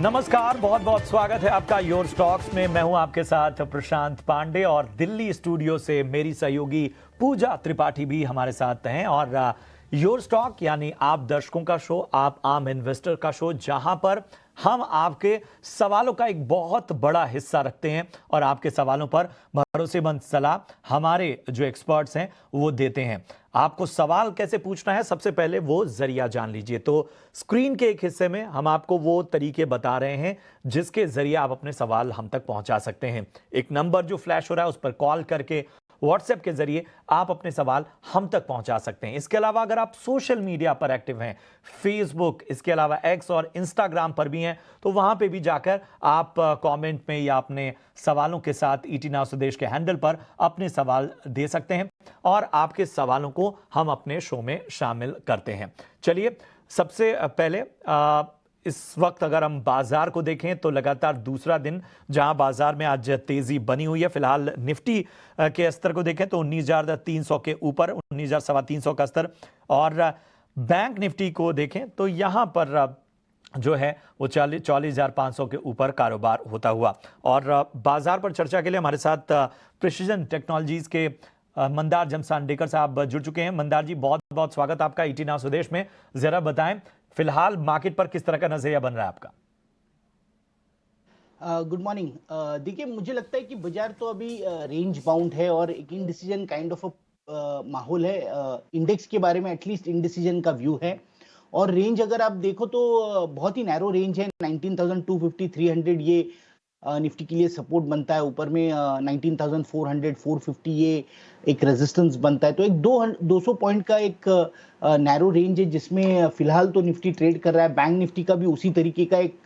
नमस्कार, बहुत बहुत स्वागत है आपका योर स्टॉक्स में। मैं हूं आपके साथ प्रशांत पांडे और दिल्ली स्टूडियो से मेरी सहयोगी पूजा त्रिपाठी भी हमारे साथ हैं। और योर स्टॉक यानी आप दर्शकों का शो, आप आम इन्वेस्टर का शो, जहां पर हम आपके सवालों का एक बहुत बड़ा हिस्सा रखते हैं और आपके सवालों पर भरोसेमंद सलाह हमारे जो एक्सपर्ट्स हैं वो देते हैं। आपको सवाल कैसे पूछना है, सबसे पहले वो जरिया जान लीजिए। तो स्क्रीन के एक हिस्से में हम आपको वो तरीके बता रहे हैं जिसके जरिए आप अपने सवाल हम तक पहुंचा सकते हैं। एक नंबर जो फ्लैश हो रहा है उस पर कॉल करके, व्हाट्सएप के जरिए आप अपने सवाल हम तक पहुंचा सकते हैं। इसके अलावा अगर आप सोशल मीडिया पर एक्टिव हैं, फेसबुक, इसके अलावा एक्स और इंस्टाग्राम पर भी हैं, तो वहां पे भी जाकर आप कमेंट में या अपने सवालों के साथ ईटी नाउ स्वदेश के हैंडल पर अपने सवाल दे सकते हैं और आपके सवालों को हम अपने शो में शामिल करते हैं। चलिए, सबसे पहले इस वक्त अगर हम बाजार को देखें तो लगातार दूसरा दिन जहां बाजार में आज तेजी बनी हुई है। फिलहाल निफ्टी के स्तर को देखें तो 19,300 के ऊपर, 19,350 का स्तर। और बैंक निफ्टी को देखें तो यहां पर जो है वो 44,500 के ऊपर कारोबार होता हुआ। और बाजार पर चर्चा के लिए हमारे साथ प्रिसीजन टेक्नोलॉजीज के मंदार जमसांडेकर साहब जुड़ चुके हैं। मंदार जी, बहुत बहुत स्वागत आपका ईटी नाउ स्वदेश में। जरा बताएं फिलहाल मार्केट पर किस तरह का नजरिया बन रहा है आपका? Good morning. देखिए, मुझे लगता है कि बाजार तो अभी रेंज बाउंड है और एक इनडिसीजन काइंड ऑफ माहौल है। इंडेक्स के बारे में एटलीस्ट इनडिसीजन का व्यू है और रेंज अगर आप देखो तो बहुत ही नैरो रेंज है। 19,250 300 ये निफ्टी के लिए सपोर्ट बनता है। ऊपर में 19,400 450 ये एक रेजिस्टेंस बनता है। तो एक 200 पॉइंट का एक नैरो रेंज है जिसमें फिलहाल तो निफ्टी ट्रेड कर रहा है। बैंक निफ्टी का भी उसी तरीके का एक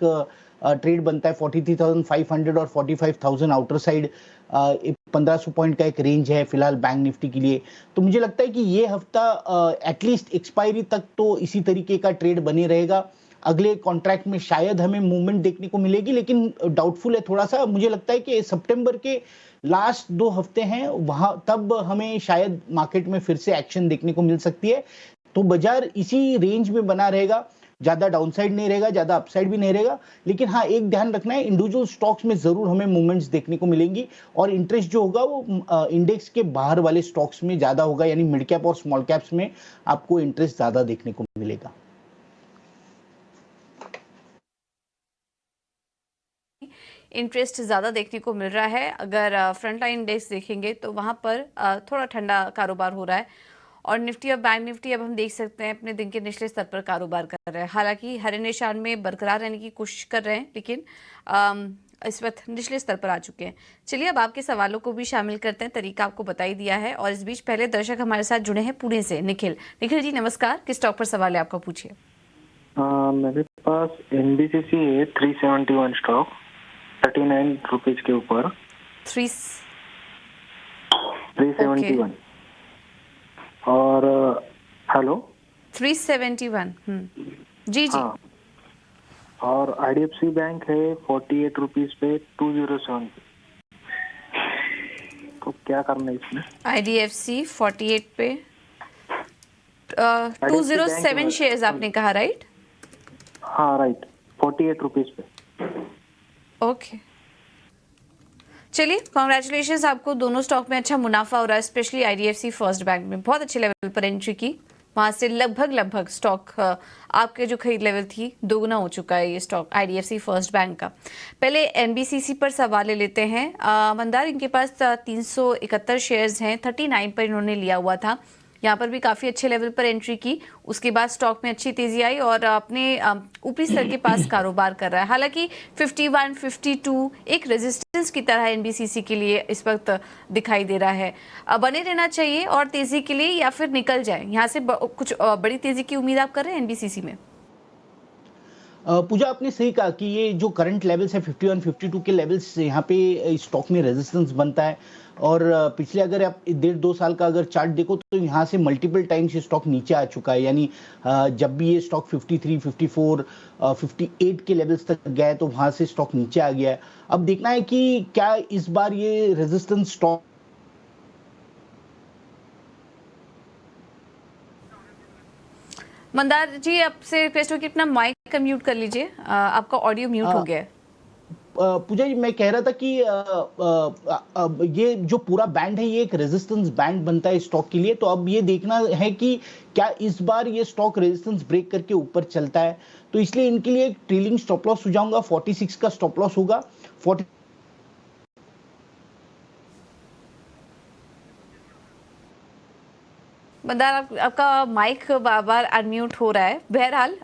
ट्रेड बनता है। 43,500 और 45,000 आउटर साइड 1,500 पॉइंट का एक रेंज है फिलहाल बैंक निफ्टी के लिए। तो मुझे लगता है कि ये हफ्ता एटलीस्ट एक्सपायरी तक तो इसी तरीके का ट्रेड बने रहेगा। अगले कॉन्ट्रैक्ट में शायद हमें मूवमेंट देखने को मिलेगी, लेकिन डाउटफुल है थोड़ा सा। मुझे लगता है कि सितंबर के लास्ट 2 हफ्ते हैं वहां, तब हमें शायद मार्केट में फिर से एक्शन देखने को मिल सकती है। तो बाजार इसी रेंज में बना रहेगा, ज्यादा डाउनसाइड नहीं रहेगा, ज्यादा अपसाइड भी नहीं रहेगा। लेकिन हाँ, एक ध्यान रखना है, इंडिविजुअल स्टॉक्स में जरूर हमें मूवमेंट्स देखने को मिलेंगी और इंटरेस्ट जो होगा वो इंडेक्स के बाहर वाले स्टॉक्स में ज्यादा होगा, यानी मिड कैप और स्मॉल कैप्स में आपको इंटरेस्ट ज्यादा देखने को मिलेगा। इंटरेस्ट ज़्यादा देखने को मिल रहा है। अगर फ्रंट लाइन इंडेक्स देखेंगे तो वहाँ पर थोड़ा ठंडा कारोबार हो रहा है और निफ्टी और बैंक निफ्टी अब हम देख सकते हैं अपने दिन के निचले स्तर पर कारोबार कर रहे हैं। हालांकि हरे निशान में बरकरार रहने की कोशिश कर रहे हैं, लेकिन इस वक्त निचले स्तर पर आ चुके हैं। चलिए, अब आपके सवालों को भी शामिल करते हैं। तरीका आपको बता ही दिया है और इस बीच पहले दर्शक हमारे साथ जुड़े हैं पुणे से। निखिल जी, नमस्कार। किस स्टॉक पर सवाल है आपका, पूछिए। मेरे पास एनबीसीसी है 371 स्टॉक 39 रुपीज के ऊपर। 371 और हेलो 371 जी। हाँ, और आईडीएफसी बैंक है 48 रुपीज पे 207। तो क्या करना है इसमें? आईडीएफसी 48 पे 207 शेयर्स आपने कहा, राइट? हाँ राइट, 48 रुपीज पे। ओके, चलिए, कॉन्ग्रेचुलेशंस आपको। दोनों स्टॉक में अच्छा मुनाफा हो रहा है, स्पेशली आईडीएफसी फर्स्ट बैंक में बहुत अच्छे लेवल पर एंट्री की। वहां से लगभग स्टॉक आपके जो खरीद लेवल थी दोगुना हो चुका है ये स्टॉक आईडीएफसी फर्स्ट बैंक का। पहले एनबीसीसी पर सवाल ले लेते हैं। मंदार, इनके पास 371 शेयर्स हैं, 39 पर इन्होंने लिया हुआ था। यहाँ पर भी काफ़ी अच्छे लेवल पर एंट्री की, उसके बाद स्टॉक में अच्छी तेजी आई और अपने ऊपरी स्तर के पास कारोबार कर रहा है। हालांकि 51, 52 एक रेजिस्टेंस की तरह एनबीसीसी के लिए इस वक्त दिखाई दे रहा है। बने रहना चाहिए और तेजी के लिए, या फिर निकल जाए यहाँ से? कुछ बड़ी तेजी की उम्मीद आप कर रहे हैं एनबीसीसी में? पूजा, आपने सही कहा कि ये जो करंट लेवल्स है 51, 52 के लेवल्स यहाँ पे स्टॉक में रेजिस्टेंस बनता है। और पिछले अगर आप 1.5-2 साल का अगर चार्ट देखो तो यहाँ से मल्टीपल टाइम्स ये स्टॉक नीचे आ चुका है। यानी जब भी ये स्टॉक 53, 54, 58 के लेवल्स तक गया है तो वहां से स्टॉक नीचे आ गया है। अब देखना है कि क्या इस बार ये रेजिस्टेंस स्टॉक मंदार जी, आपसे रिक्वेस्ट हो कि अपना माइक का म्यूट कर लीजिए, आपका ऑडियो म्यूट हो गया है। पूजा जी, मैं कह रहा था कि ये जो पूरा बैंड है ये एक रेजिस्टेंस बैंड बनता है स्टॉक के लिए, तो अब ये देखना है कि क्या इस बार ये स्टॉक रेजिस्टेंस ब्रेक करके ऊपर चलता है, तो इसलिए इनके लिए एक ट्रेलिंग स्टॉप लॉस हो जाऊंगा, 46 का स्टॉप लॉस होगा। 40 मंदार, आपका माइक बार बार अनम्यूट हो रहा है। बहरहाल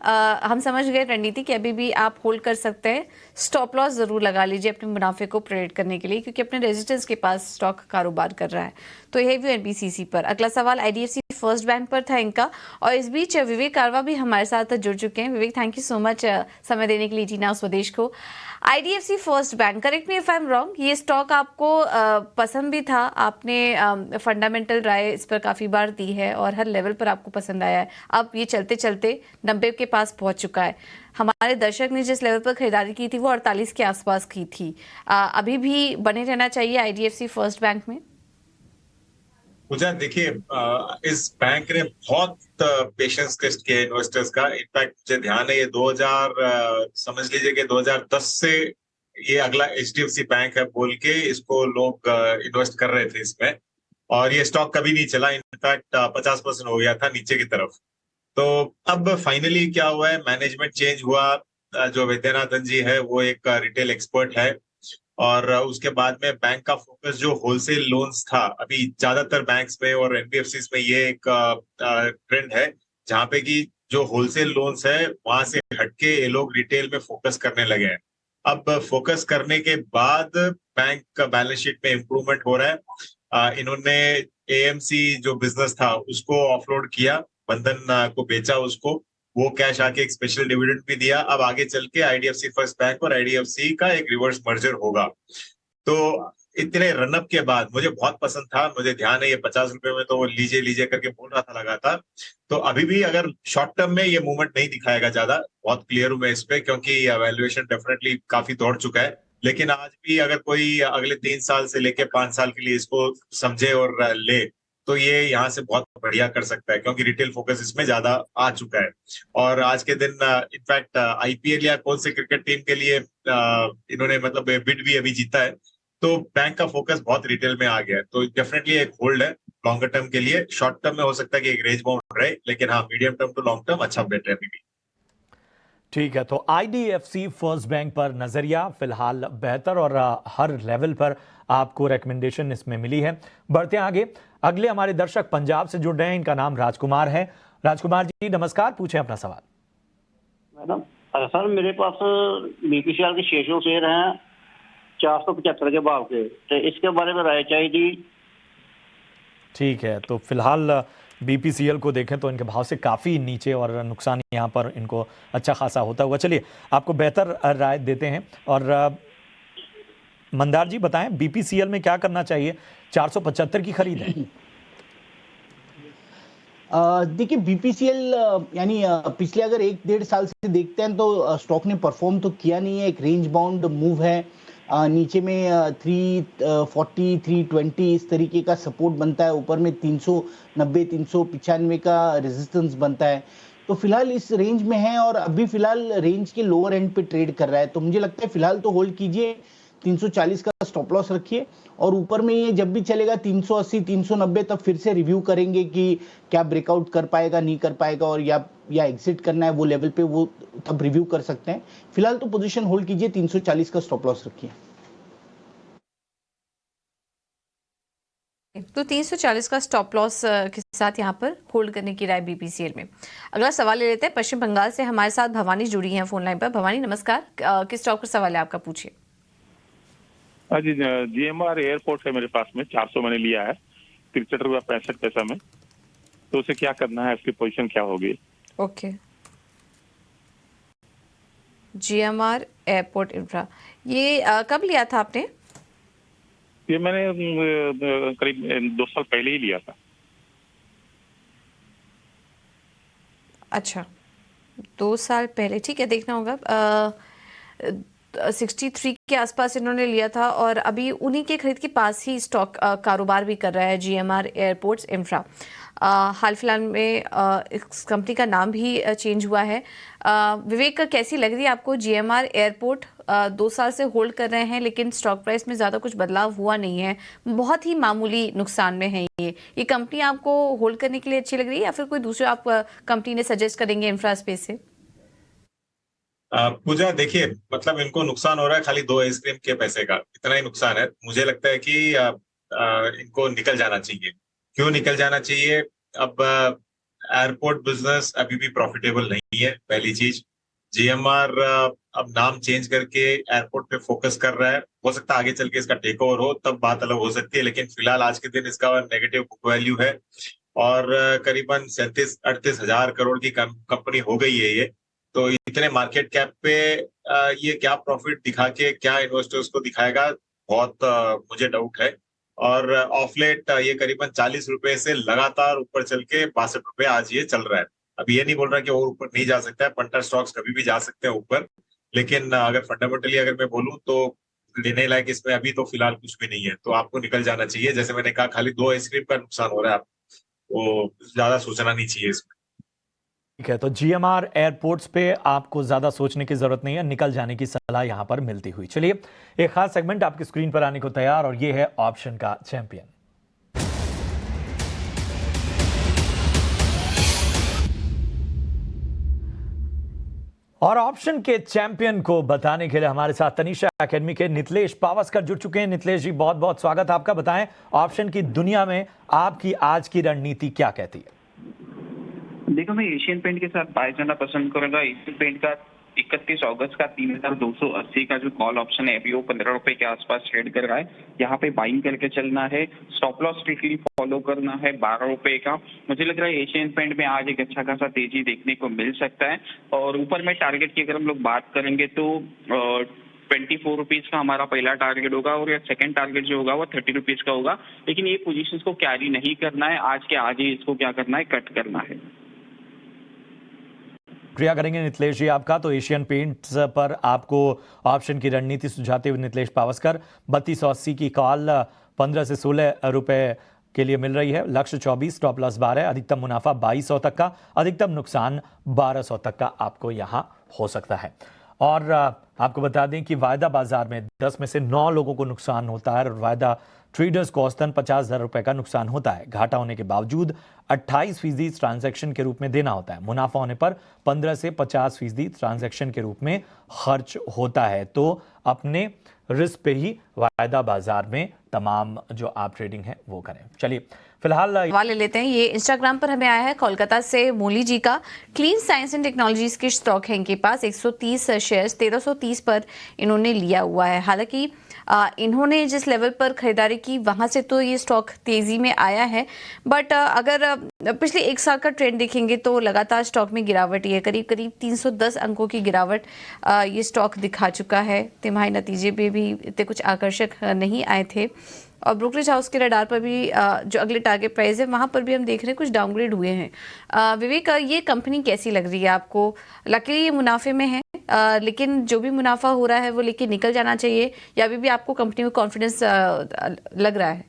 हम समझ गए रणनीति कि अभी भी आप होल्ड कर सकते हैं। स्टॉप लॉस जरूर लगा लीजिए अपने मुनाफे को प्रेडिक्ट करने के लिए, क्योंकि अपने रेजिस्टेंस के पास स्टॉक कारोबार कर रहा है। तो यही व्यू एनबीसीसी पर। अगला सवाल आईडीएफसी फर्स्ट बैंक पर था इनका, और इस बीच विवेक कारवा भी हमारे साथ जुड़ चुके हैं। विवेक, थैंक यू सो मच समय देने के लिए जीना स्वदेश को। IDFC first bank, correct me if I am wrong, ये स्टॉक आपको पसंद भी था, आपने फंडामेंटल राय इस पर काफ़ी बार दी है और हर लेवल पर आपको पसंद आया है। अब ये चलते चलते 90 के पास पहुंच चुका है। हमारे दर्शक ने जिस लेवल पर खरीदारी की थी वो 48 के आसपास की थी। अभी भी बने रहना चाहिए आईडीएफसी फर्स्ट बैंक में? पूजा, देखिए, इस बैंक ने बहुत पेशेंस टेस्ट किया इन्वेस्टर्स का। इनफैक्ट मुझे ध्यान है ये 2000 समझ लीजिए कि 2010 से ये अगला एचडीएफसी बैंक है बोल के इसको लोग इन्वेस्ट कर रहे थे इसमें, और ये स्टॉक कभी नहीं चला। इनफैक्ट 50% हो गया था नीचे की तरफ। तो अब फाइनली क्या हुआ है, मैनेजमेंट चेंज हुआ। जो वैद्यनाथन जी है वो एक रिटेल एक्सपर्ट है, और उसके बाद में बैंक का फोकस जो होलसेल लोन्स था, अभी ज्यादातर बैंक्स में और एनबीएफसीज में ये एक ट्रेंड है जहाँ पे कि जो होलसेल लोन्स है वहां से हटके ये लोग रिटेल में फोकस करने लगे हैं। अब फोकस करने के बाद बैंक का बैलेंस शीट में इम्प्रूवमेंट हो रहा है। इन्होंने एएमसी जो बिजनेस था उसको ऑफलोड किया, बंधन को बेचा उसको, वो कैश आके एक स्पेशल डिविडेंड भी दिया। अब आगे चल के आईडीएफसी फर्स्ट बैंक और आईडीएफसी का एक रिवर्स मर्जर होगा। तो इतने रनअप के बाद मुझे बहुत पसंद था, मुझे ध्यान है ये 50 रुपए में तो वो लीजिए लीजिए करके बोल रहा था लगातार। तो अभी भी अगर शॉर्ट टर्म में ये मूवमेंट नहीं दिखाएगा ज्यादा, बहुत क्लियर हूं मैं इस पे, क्योंकि वैल्यूएशन डेफिनेटली काफी दौड़ चुका है। लेकिन आज भी अगर कोई अगले 3 साल से लेके 5 साल के लिए इसको समझे और ले, तो ये यहाँ से बहुत बढ़िया कर सकता है, क्योंकि रिटेल फोकस इसमें ज्यादा आ चुका है। और आज के दिन इनफैक्ट आईपीएल या कौन से क्रिकेट टीम के लिए इन्होंने मतलब बिड भी अभी जीता है। तो बैंक का फोकस बहुत रिटेल में आ गया है, तो डेफिनेटली एक होल्ड है लॉन्गर टर्म के लिए। शॉर्ट टर्म में हो सकता है कि एक रेंज बाउंड रहे, लेकिन हाँ, medium term to long term अच्छा बेटर है अभी भी। ठीक है, तो आईडीएफसी फर्स्ट बैंक पर नजरिया फिलहाल बेहतर, और हर लेवल पर आपको रिकमेंडेशन इसमें मिली है। बढ़ते हैं आगे। अगले हमारे दर्शक पंजाब से जुड़ रहे हैं, इनका नाम राजकुमार है। राजकुमार जी नमस्कार, पूछें अपना सवाल। मैडम, सर मेरे पास बीपीसीएल के 600 शेयर हैं 475 के भाव के, तो इसके बारे में राय चाहिए थी। ठीक है, तो फिलहाल बीपीसीएल को देखें तो इनके भाव से काफ़ी नीचे, और नुकसान यहाँ पर इनको अच्छा खासा होता हुआ। चलिए आपको बेहतर राय देते हैं। और मंदार जी बताएं, बीपीसीएल में क्या करना चाहिए? 475 की खरीद है। देखिए, बीपीसीएल यानी पिछले अगर 1-1.5 साल से देखते हैं तो स्टॉक ने परफॉर्म तो किया नहीं है। एक रेंज बाउंड मूव है, नीचे में 340 320 इस तरीके का सपोर्ट बनता है, ऊपर में 390 395 का रेजिस्टेंस बनता है। तो फिलहाल इस रेंज में है और अभी फिलहाल रेंज के लोअर एंड पे ट्रेड कर रहा है, तो मुझे लगता है फिलहाल तो होल्ड कीजिए। 340 का स्टॉप लॉस रखिए, और ऊपर में ये जब भी चलेगा 380 390 तब फिर से रिव्यू करेंगे कि क्या ब्रेकआउट कर पाएगा नहीं कर पाएगा, और या एग्जिट करना है वो लेवल पे, वो तब रिव्यू कर सकते हैं। फिलहाल तो पोजीशन होल्ड कीजिए, 340 का स्टॉप लॉस रखिए। तो 340 का स्टॉप लॉस के साथ यहाँ पर होल्ड करने की राय बीपीसीएल में। अगला सवाल ले लेते हैं। पश्चिम बंगाल से हमारे साथ भवानी जुड़ी हैं फोन लाइन पर। भवानी नमस्कार, किस स्टॉक पर सवाल है आपका, पूछिए। जी, जीएमआर एयरपोर्ट है मेरे पास में, 400 मैंने लिया है 63 रुपया 65 पैसा में, तो उसे क्या करना है, उसकी पोजीशन क्या होगी? ओके, जीएमआर एयरपोर्ट इंफ्रा, ये कब लिया था आपने? ये मैंने करीब 2 साल पहले ही लिया था। अच्छा, 2 साल पहले, ठीक है, देखना होगा। 63 के आसपास इन्होंने लिया था, और अभी उन्हीं के खरीद के पास ही स्टॉक कारोबार भी कर रहा है जीएमआर एयरपोर्ट्स इंफ्रा। हाल फिलहाल में इस कंपनी का नाम भी चेंज हुआ है। विवेक, कैसी लग रही है आपको GMR एयरपोर्ट? 2 साल से होल्ड कर रहे हैं लेकिन स्टॉक प्राइस में ज़्यादा कुछ बदलाव हुआ नहीं है, बहुत ही मामूली नुकसान में है। ये कंपनी आपको होल्ड करने के लिए अच्छी लग रही है या फिर कोई दूसरे आप कंपनी ने सजेस्ट करेंगे इंफ्रा स्पेस से? पूजा देखिए, मतलब इनको नुकसान हो रहा है खाली 2 आइसक्रीम के पैसे का, इतना ही नुकसान है। मुझे लगता है कि इनको निकल जाना चाहिए। क्यों निकल जाना चाहिए? अब एयरपोर्ट बिजनेस अभी भी प्रॉफिटेबल नहीं है, पहली चीज। GMR अब नाम चेंज करके एयरपोर्ट पे फोकस कर रहा है। हो सकता है आगे चल के इसका टेक ओवर हो, तब बात अलग हो सकती है, लेकिन फिलहाल आज के दिन इसका नेगेटिव बुक वैल्यू है और करीबन 37-38 हजार करोड़ की कंपनी हो गई है ये। तो इतने मार्केट कैप पे ये क्या प्रॉफिट दिखा के क्या इन्वेस्टर्स को दिखाएगा, बहुत मुझे डाउट है। और ऑफ लेट ये करीबन 40 रुपए से लगातार ऊपर चल के 62 रुपए आज ये चल रहा है। अब ये नहीं बोल रहा कि और ऊपर नहीं जा सकता है, पंटर स्टॉक्स कभी भी जा सकते हैं ऊपर, लेकिन अगर फंडामेंटली अगर मैं बोलूं तो लेने लायक इसमें अभी तो फिलहाल कुछ भी नहीं है, तो आपको निकल जाना चाहिए। जैसे मैंने कहा, खाली 2 आइसक्रीम का नुकसान हो रहा है, आप वो ज्यादा सोचना नहीं चाहिए इसमें। ठीक है, तो GMR एयरपोर्ट्स पे आपको ज्यादा सोचने की जरूरत नहीं है, निकल जाने की सलाह यहां पर मिलती हुई। चलिए, एक खास सेगमेंट आपकी स्क्रीन पर आने को तैयार और ये है ऑप्शन का चैंपियन। और ऑप्शन के चैंपियन को बताने के लिए हमारे साथ तनीषा एकेडमी के नितलेश पावस्कर जुड़ चुके हैं। नितलेश जी, बहुत बहुत स्वागत आपका। बताएं, ऑप्शन की दुनिया में आपकी आज की रणनीति क्या कहती है? देखो, मैं एशियन पेंट के साथ बाय करना पसंद करूंगा। एशियन पेंट का 31 अगस्त का 3280 का जो कॉल ऑप्शन है अभी वो 15 रुपए के आसपास ट्रेड कर रहा है। यहाँ पे बाइंग करके चलना है, स्टॉप लॉस स्ट्रिक्टली फॉलो करना है 12 रुपए का। मुझे लग रहा है एशियन पेंट में आज एक अच्छा खासा तेजी देखने को मिल सकता है। और ऊपर में टारगेट की अगर हम लोग बात करेंगे तो 24 रुपीज का हमारा पहला टारगेट होगा और सेकंड टारगेट जो होगा वो 30 रुपीज का होगा। लेकिन ये पोजीशंस को कैरी नहीं करना है, आज के आज ही इसको क्या करना है, कट करना है। क्रिया करेंगे नितलेश जी आपका। तो एशियन पेंट्स पर आपको ऑप्शन की रणनीति सुझाते हुए नितलेश पावस्कर, 3280 की कॉल 15 से 16 रुपए के लिए मिल रही है। लक्ष्य 24, स्टॉप लॉस 12, अधिकतम मुनाफा 2200 तक का, अधिकतम नुकसान 1200 तक का आपको यहां हो सकता है। और आपको बता दें कि वायदा बाजार में 10 में से 9 लोगों को नुकसान होता है और वायदा ट्रेडर्स को औसतन 50,000 रुपए का नुकसान होता है। घाटा होने के बावजूद 28% ट्रांजैक्शन के रूप में देना होता है। मुनाफा होने पर 15 से 50% ट्रांजैक्शन के रूप में खर्च होता है। तो अपने रिस्क पे ही वायदा बाजार में तमाम जो आप ट्रेडिंग है वो करें। चलिए, फिलहाल ले लेते हैं। ये इंस्टाग्राम पर हमें आया है कोलकाता से मोली जी का। क्लीन साइंस एंड टेक्नोलॉजीज के स्टॉक है इनके पास, 130 शेयर्स 1330 पर इन्होंने लिया हुआ है। हालांकि इन्होंने जिस लेवल पर खरीदारी की वहां से तो ये स्टॉक तेजी में आया है, बट अगर पिछले 1 साल का ट्रेंड देखेंगे तो लगातार स्टॉक में गिरावट ही है। करीब करीब 310 अंकों की गिरावट ये स्टॉक दिखा चुका है। तिमाही नतीजे पे भी इतने कुछ आकर्षक नहीं आए थे और ब्रोकरेज हाउस के रडार पर भी जो अगले टारगेट प्राइस है वहां पर भी हम देख रहे हैं कुछ डाउनग्रेड हुए हैं। विवेक, ये कंपनी कैसी लग रही है आपको? लकीली ये मुनाफे में है, लेकिन जो भी मुनाफा हो रहा है वो लेके निकल जाना चाहिए या अभी भी आपको कंपनी में कॉन्फिडेंस लग रहा है?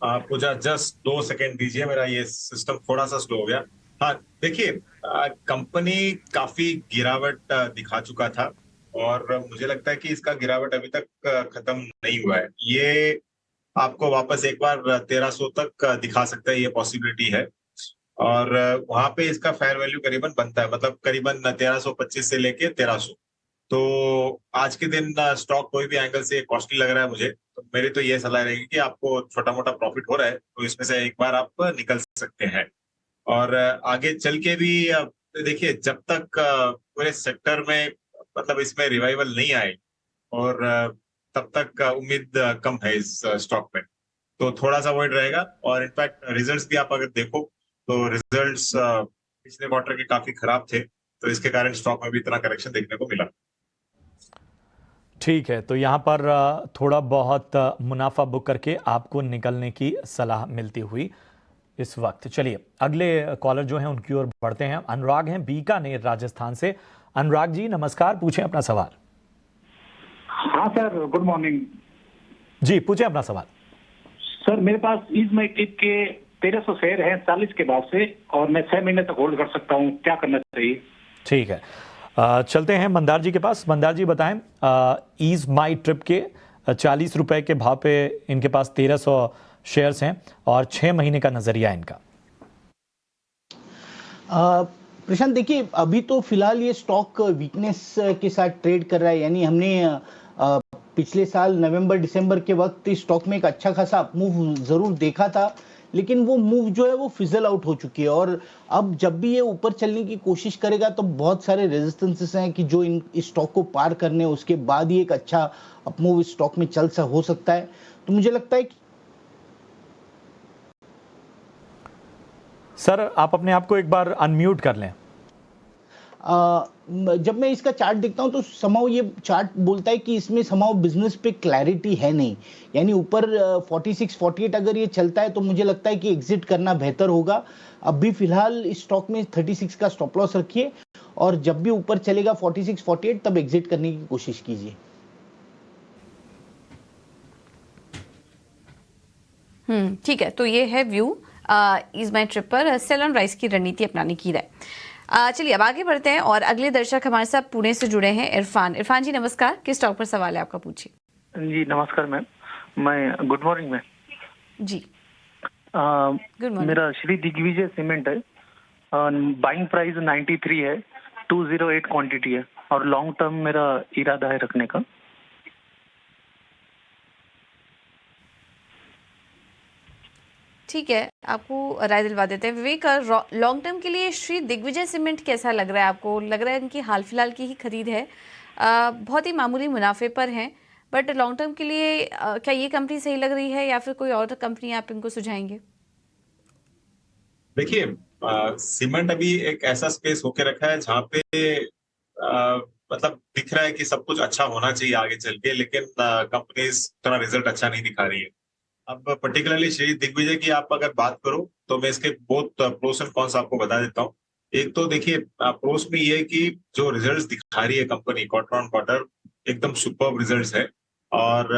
पूजा जस्ट 2 सेकंड दीजिए, मेरा ये सिस्टम थोड़ा सा स्लो हो गया। हाँ देखिए, कंपनी काफी गिरावट दिखा चुका था और मुझे लगता है कि इसका गिरावट अभी तक खत्म नहीं हुआ है। ये आपको वापस एक बार 1300 तक दिखा सकता है, ये पॉसिबिलिटी है। और वहां पे इसका फेयर वैल्यू करीबन बनता है, मतलब करीबन 1325 से लेके 1300। तो आज के दिन स्टॉक कोई भी एंगल से कॉस्टली लग रहा है मुझे, तो मेरी तो ये सलाह रहेगी कि आपको छोटा मोटा प्रॉफिट हो रहा है तो इसमें से एक बार आप निकल सकते हैं। और आगे चल के भी देखिए, जब तक पूरे सेक्टर में मतलब इसमें रिवाइवल नहीं आए और तब तक उम्मीद कम है इस स्टॉक में, तो थोड़ा सा अवॉइड रहेगा। और इनफैक्ट रिजल्ट्स भी आप अगर देखो तो रिजल्ट्स पिछले क्वार्टर के काफी खराब थे, तो इसके कारण स्टॉक में भी इतना करेक्शन देखने को मिला। ठीक है, तो यहाँ पर थोड़ा बहुत मुनाफा बुक करके आपको निकलने की सलाह मिलती हुई इस वक्त। चलिए, अगले कॉलर जो हैं उनकी ओर बढ़ते हैं। अनुराग हैं बीकानेर राजस्थान से। अनुराग जी नमस्कार, पूछें अपना सवाल। हाँ सर, गुड मॉर्निंग जी, पूछें अपना सवाल। सर, मेरे पास इज माई टिप के 1300 शेयर है 40 के भाव से, और मैं 6 महीने तक होल्ड कर सकता हूँ, क्या करना चाहिए? ठीक है, चलते हैं मंदार जी के पास। मंदार जी बताएं, ईज माई ट्रिप के 40 रुपए के भाव पे इनके पास 1300 शेयर्स हैं और 6 महीने का नजरिया इनका। प्रशांत देखिए, अभी तो फिलहाल ये स्टॉक वीकनेस के साथ ट्रेड कर रहा है। यानी हमने पिछले साल नवंबर दिसंबर के वक्त इस स्टॉक में एक अच्छा खासा अपमूव जरूर देखा था, लेकिन वो मूव जो है वो फिजल आउट हो चुकी है। और अब जब भी ये ऊपर चलने की कोशिश करेगा तो बहुत सारे रेजिस्टेंसेस हैं कि जो इस स्टॉक को पार करने, उसके बाद ही एक अच्छा अपमूव इस स्टॉक में हो सकता है। तो मुझे लगता है कि सर आप अपने आप को एक बार अनम्यूट कर लें। जब मैं इसका चार्ट देखता हूं तो समाव ये चार्ट बोलता है कि इसमें समाव बिजनेस पे क्लैरिटी है नहीं। यानी ऊपर 46 48 अगर ये चलता है तो मुझे लगता है कि एग्जिट करना बेहतर होगा। अभी फिलहाल इस स्टॉक में 36 का स्टॉप लॉस रखिए, और जब भी ऊपर चलेगा 46 48 तब एग्जिट करने की कोशिश कीजिए। ठीक है, तो ये है व्यू इज माई ट्रिप पर सेल ऑन राइस की रणनीति अपनाने की राय। चलिए अब आगे बढ़ते हैं और अगले दर्शक हमारे साथ पुणे से जुड़े हैं इरफान। इरफान जी नमस्कार, किस स्टॉक पर सवाल है आपका, पूछिए। जी नमस्कार मैम, मैं गुड मॉर्निंग मैम जी। Good morning. मेरा श्री दिग्विजय सीमेंट है, बाइंग प्राइस 93 है, 208 क्वांटिटी है, और लॉन्ग टर्म मेरा इरादा है रखने का। ठीक है, आपको राय दिलवा देते हैं। विवेक, लॉन्ग टर्म के लिए श्री दिग्विजय सीमेंट कैसा लग रहा है आपको? लग रहा है इनकी हाल फिलहाल की ही खरीद है, बहुत ही मामूली मुनाफे पर हैं, बट लॉन्ग टर्म के लिए क्या ये कंपनी सही लग रही है या फिर कोई और कंपनी आप इनको सुझाएंगे? देखिए, सीमेंट अभी एक ऐसा स्पेस होके रखा है जहाँ पे मतलब दिख रहा है कि सब कुछ अच्छा होना चाहिए आगे चल के, लेकिन कंपनी उतना रिजल्ट अच्छा नहीं दिखा रही है। अब पर्टिकुलरली श्री दिग्विजय की आप अगर बात करो तो मैं इसके बहुत प्रोस एंड कॉन्स आपको बता देता हूँ। एक तो देखिए, प्रोस में ये है कि जो रिजल्ट्स दिखा रही है कंपनी क्वार्टर ऑन क्वार्टर, एकदम सुपर्ब रिजल्ट्स है, और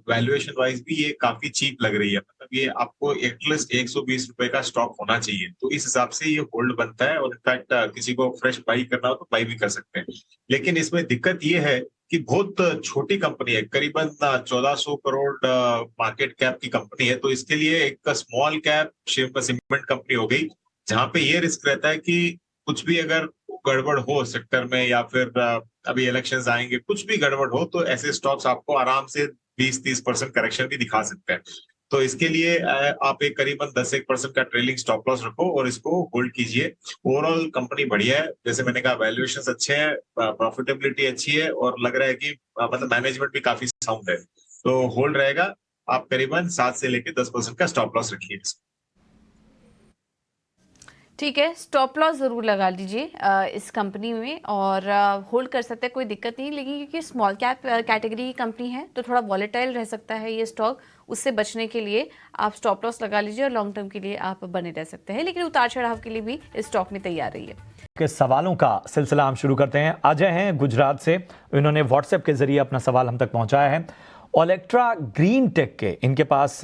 वैल्यूएशन वाइज भी ये काफी चीप लग रही है। मतलब ये आपको एटलीस्ट 120 रुपए का स्टॉक होना चाहिए, तो इस हिसाब से ये होल्ड बनता है, और इनफैक्ट किसी को फ्रेश बाई करना हो तो बाई भी कर सकते हैं। लेकिन इसमें दिक्कत ये है कि बहुत छोटी कंपनी है, करीबन 1400 करोड़ मार्केट कैप की कंपनी है, तो इसके लिए एक स्मॉल कैप सीमेंट कंपनी हो गई, जहां पे ये रिस्क रहता है कि कुछ भी अगर गड़बड़ हो सेक्टर में, या फिर अभी इलेक्शंस आएंगे, कुछ भी गड़बड़ हो, तो ऐसे स्टॉक्स आपको आराम से 20-30% करेक्शन भी दिखा सकते हैं। तो इसके लिए आप एक करीबन 10-1% का ट्रेलिंग स्टॉप लॉस रखो और इसको होल्ड कीजिए। ओवरऑल कंपनी बढ़िया है, जैसे मैंने कहा वैल्यूएशन अच्छे हैं, प्रॉफिटेबिलिटी अच्छी है, और लग रहा है कि मतलब मैनेजमेंट भी काफी साउंड है, तो होल्ड रहेगा। आप करीबन 7 से लेकर 10% का स्टॉप लॉस रखिए। ठीक है, स्टॉप लॉस ज़रूर लगा लीजिए इस कंपनी में, और होल्ड कर सकते हैं, कोई दिक्कत नहीं। लेकिन क्योंकि स्मॉल कैप कैटेगरी की कंपनी है तो थोड़ा वॉलेटाइल रह सकता है ये स्टॉक, उससे बचने के लिए आप स्टॉप लॉस लगा लीजिए और लॉन्ग टर्म के लिए आप बने रह सकते हैं, लेकिन उतार चढ़ाव के लिए भी इस स्टॉक में तैयार रहिए। के सवालों का सिलसिला हम शुरू करते हैं। अजय हैं गुजरात से, इन्होंने व्हाट्सएप के जरिए अपना सवाल हम तक पहुंचाया है। ओलेक्ट्रा ग्रीन टेक के इनके पास